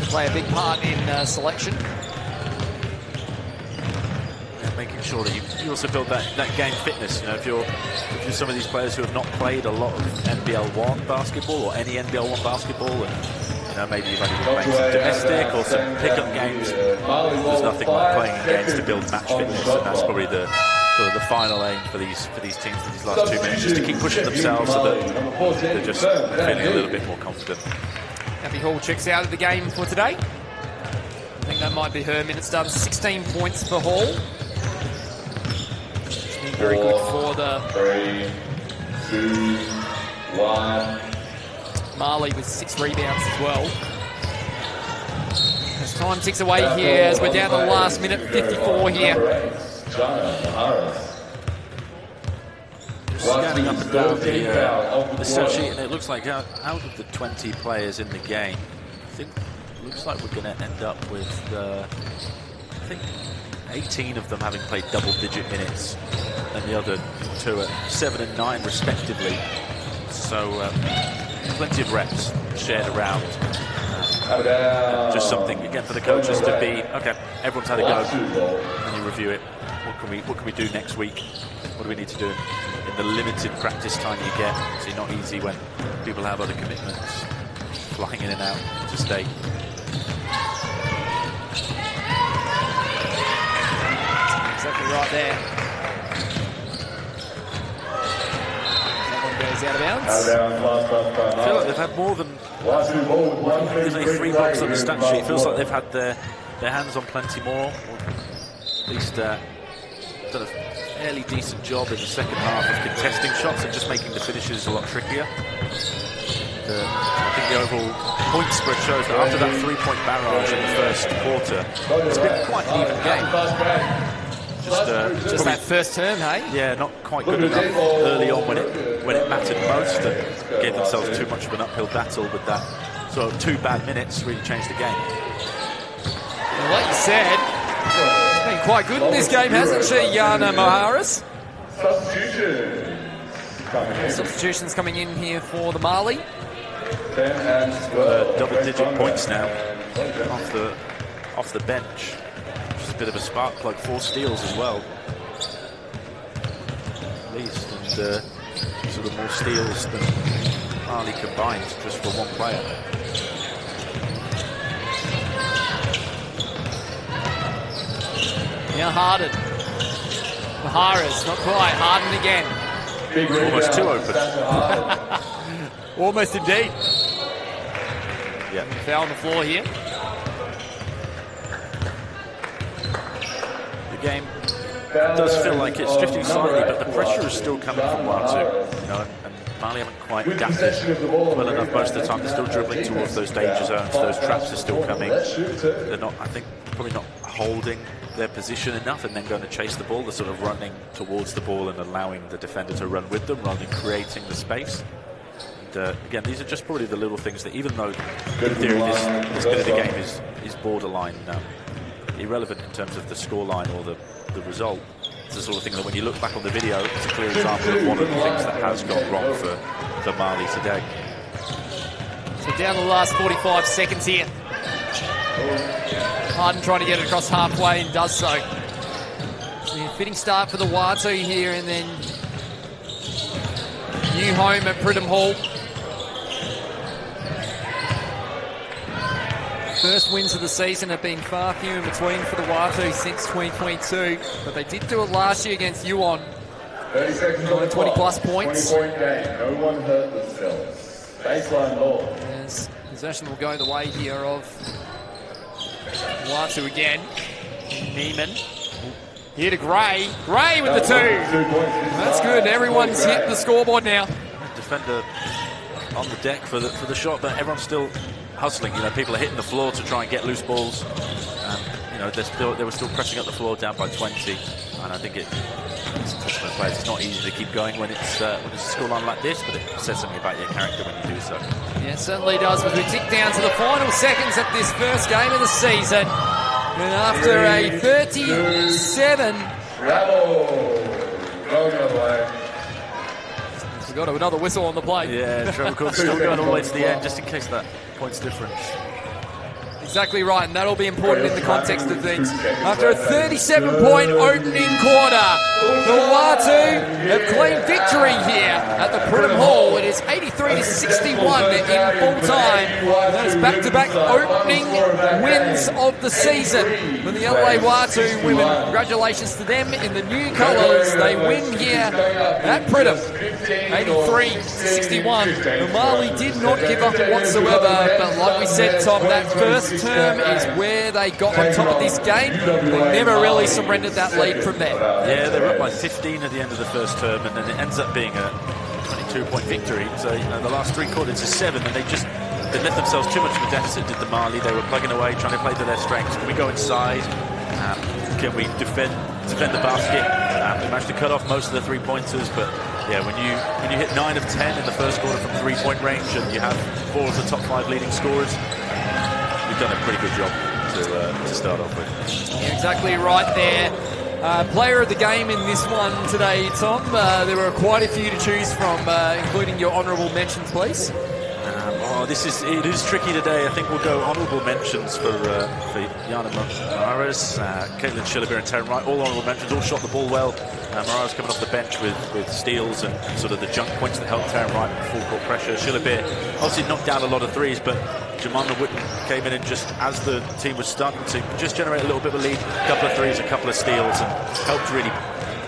play a big part in selection. And making sure that you also build that game fitness. If you're some of these players who have not played a lot of NBL 1 basketball or any NBL 1 basketball, and maybe you've only been playing some domestic or some pickup games, there's nothing like playing in games to build match fitness, and that's probably the final aim for these teams for these last 2 minutes, just to keep pushing themselves so that they're just feeling a little bit more confident. Abby Hall checks out of the game for today. I think that might be her minutes done. 16 points for Hall. Very good for the 3, 2, 1. Maali with 6 rebounds as well. As time ticks away here, as we're down to the last minute, 54 here. Scanning up and down the stat sheet, and it looks like out of the 20 players in the game, I think it looks like we're going to end up with, I think, 18 of them having played double-digit minutes, and the other 2 at 7 and 9 respectively. So plenty of reps shared around. Just something again for the coaches to be, okay, everyone's had a go, and you review it. What can we do next week? What do we need to do in the limited practice time you get? It's not easy when people have other commitments, flying in and out to state. Exactly right there. That one goes out of bounds. I feel like they've had more than there's only 3 blocks on the stat sheet. It feels like they've had their hands on plenty more, or at least done a fairly decent job in the second half of contesting shots and just making the finishes a lot trickier. I think the overall point spread shows that after that 3-point barrage in the first quarter, it's been quite an even game. Just that first term, hey? Yeah, not quite good enough early on when it mattered most, and gave themselves too much of an uphill battle with that. So 2 bad minutes really changed the game. Well, like you said, she's been quite good in this game, hasn't she, Yana Moharas? Substitutions coming in here for the Maali. Double-digit points now off the bench. Just a bit of a spark plug, 4 steals as well, at least, and sort of more steals than Maali combined just for one player. Now Harden. Maharas, not quite. Harden again. Almost too open. Almost indeed. Yeah. Foul on the floor here. The game does feel like it's drifting slightly, but the pressure is still coming from Watu. And Maali haven't quite adapted well enough most of the time. They're still dribbling towards those danger zones. Those traps are still coming. They're not, I think, probably not holding their position enough and then going to chase the ball. They're sort of running towards the ball and allowing the defender to run with them rather than creating the space. And again, these are just probably the little things that, even though in theory this bit of the game is borderline irrelevant in terms of the scoreline or the result, it's the sort of thing that when you look back on the video, it's a clear example of one of the things that has gone wrong for Maali today. So down to the last 45 seconds here. Harden trying to get it across halfway and does so. So a fitting start for the Watu here, and then new home at Pridham Hall. First wins of the season have been far few in between for the Watu since 2022, but they did do it last year against Yuon. 30 seconds on 20 plus points. 20-point game. No one hurt themselves. Baseline ball. As possession will go the way here of Watu again. Neiman. Here to Gray. Gray with the 2. That's good. Everyone's hit the scoreboard now. Defender on the deck for the shot, but everyone's still hustling. You know, people are hitting the floor to try and get loose balls. You know, they were still pressing up the floor, down by 20, and I think it's testament to players. It's not easy to keep going when it's a scoreline like this, but it says something about your character when you do so. Yeah, it certainly does. As we tick down to the final seconds of this first game of the season, and after a 37. We've got another whistle on the play. Yeah, Trevor Cook's still going all the way to the end, just in case that points difference. Exactly right, and that'll be important in the context of things. After a 37-point opening quarter, the Watu have claimed victory here at the Pridham Hall. It is 83-61 in full time. That is back-to-back opening wins of the season for the Adelaide Watu women. Congratulations to them in the new colours. They win here at Pridham, 83-61. The Maali did not give up whatsoever, but like we said, Tom, that first term is where they got on top of this game. They never really surrendered that lead from there. Yeah, they were up by 15 at the end of the first term, and then it ends up being a 22-point victory. So, you know, the last 3 quarters is 7, and they left themselves too much of a deficit, did the Maali. They were plugging away, trying to play to their strengths. Can we go inside? Can we defend the basket? We managed to cut off most of the 3-pointers, but yeah, when you hit 9 of 10 in the first quarter from 3-point range, and you have 4 of the top 5 leading scorers, you've done a pretty good job to start off with. You're exactly right there. Player of the game in this one today, Tom. There were quite a few to choose from, including your honourable mentions, please. It is tricky today. I think we'll go honourable mentions for Yana Morales, Caitlin Schillerbeer and Taryn Wright. All honourable mentions, all shot the ball well. Morales coming off the bench with steals and sort of the junk points that helped Taryn Wright with full court pressure. Schillerbeer obviously knocked down a lot of threes, but Jemima Whitten came in and just as the team was starting to just generate a little bit of a lead, a couple of threes, a couple of steals, and helped really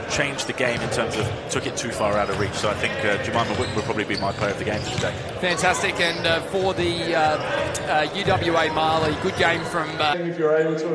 change the game in terms of took it too far out of reach. So I think Jemima Whitten will probably be my player of the game today. Fantastic, and for the UWA Maali, good game from... If you're able to,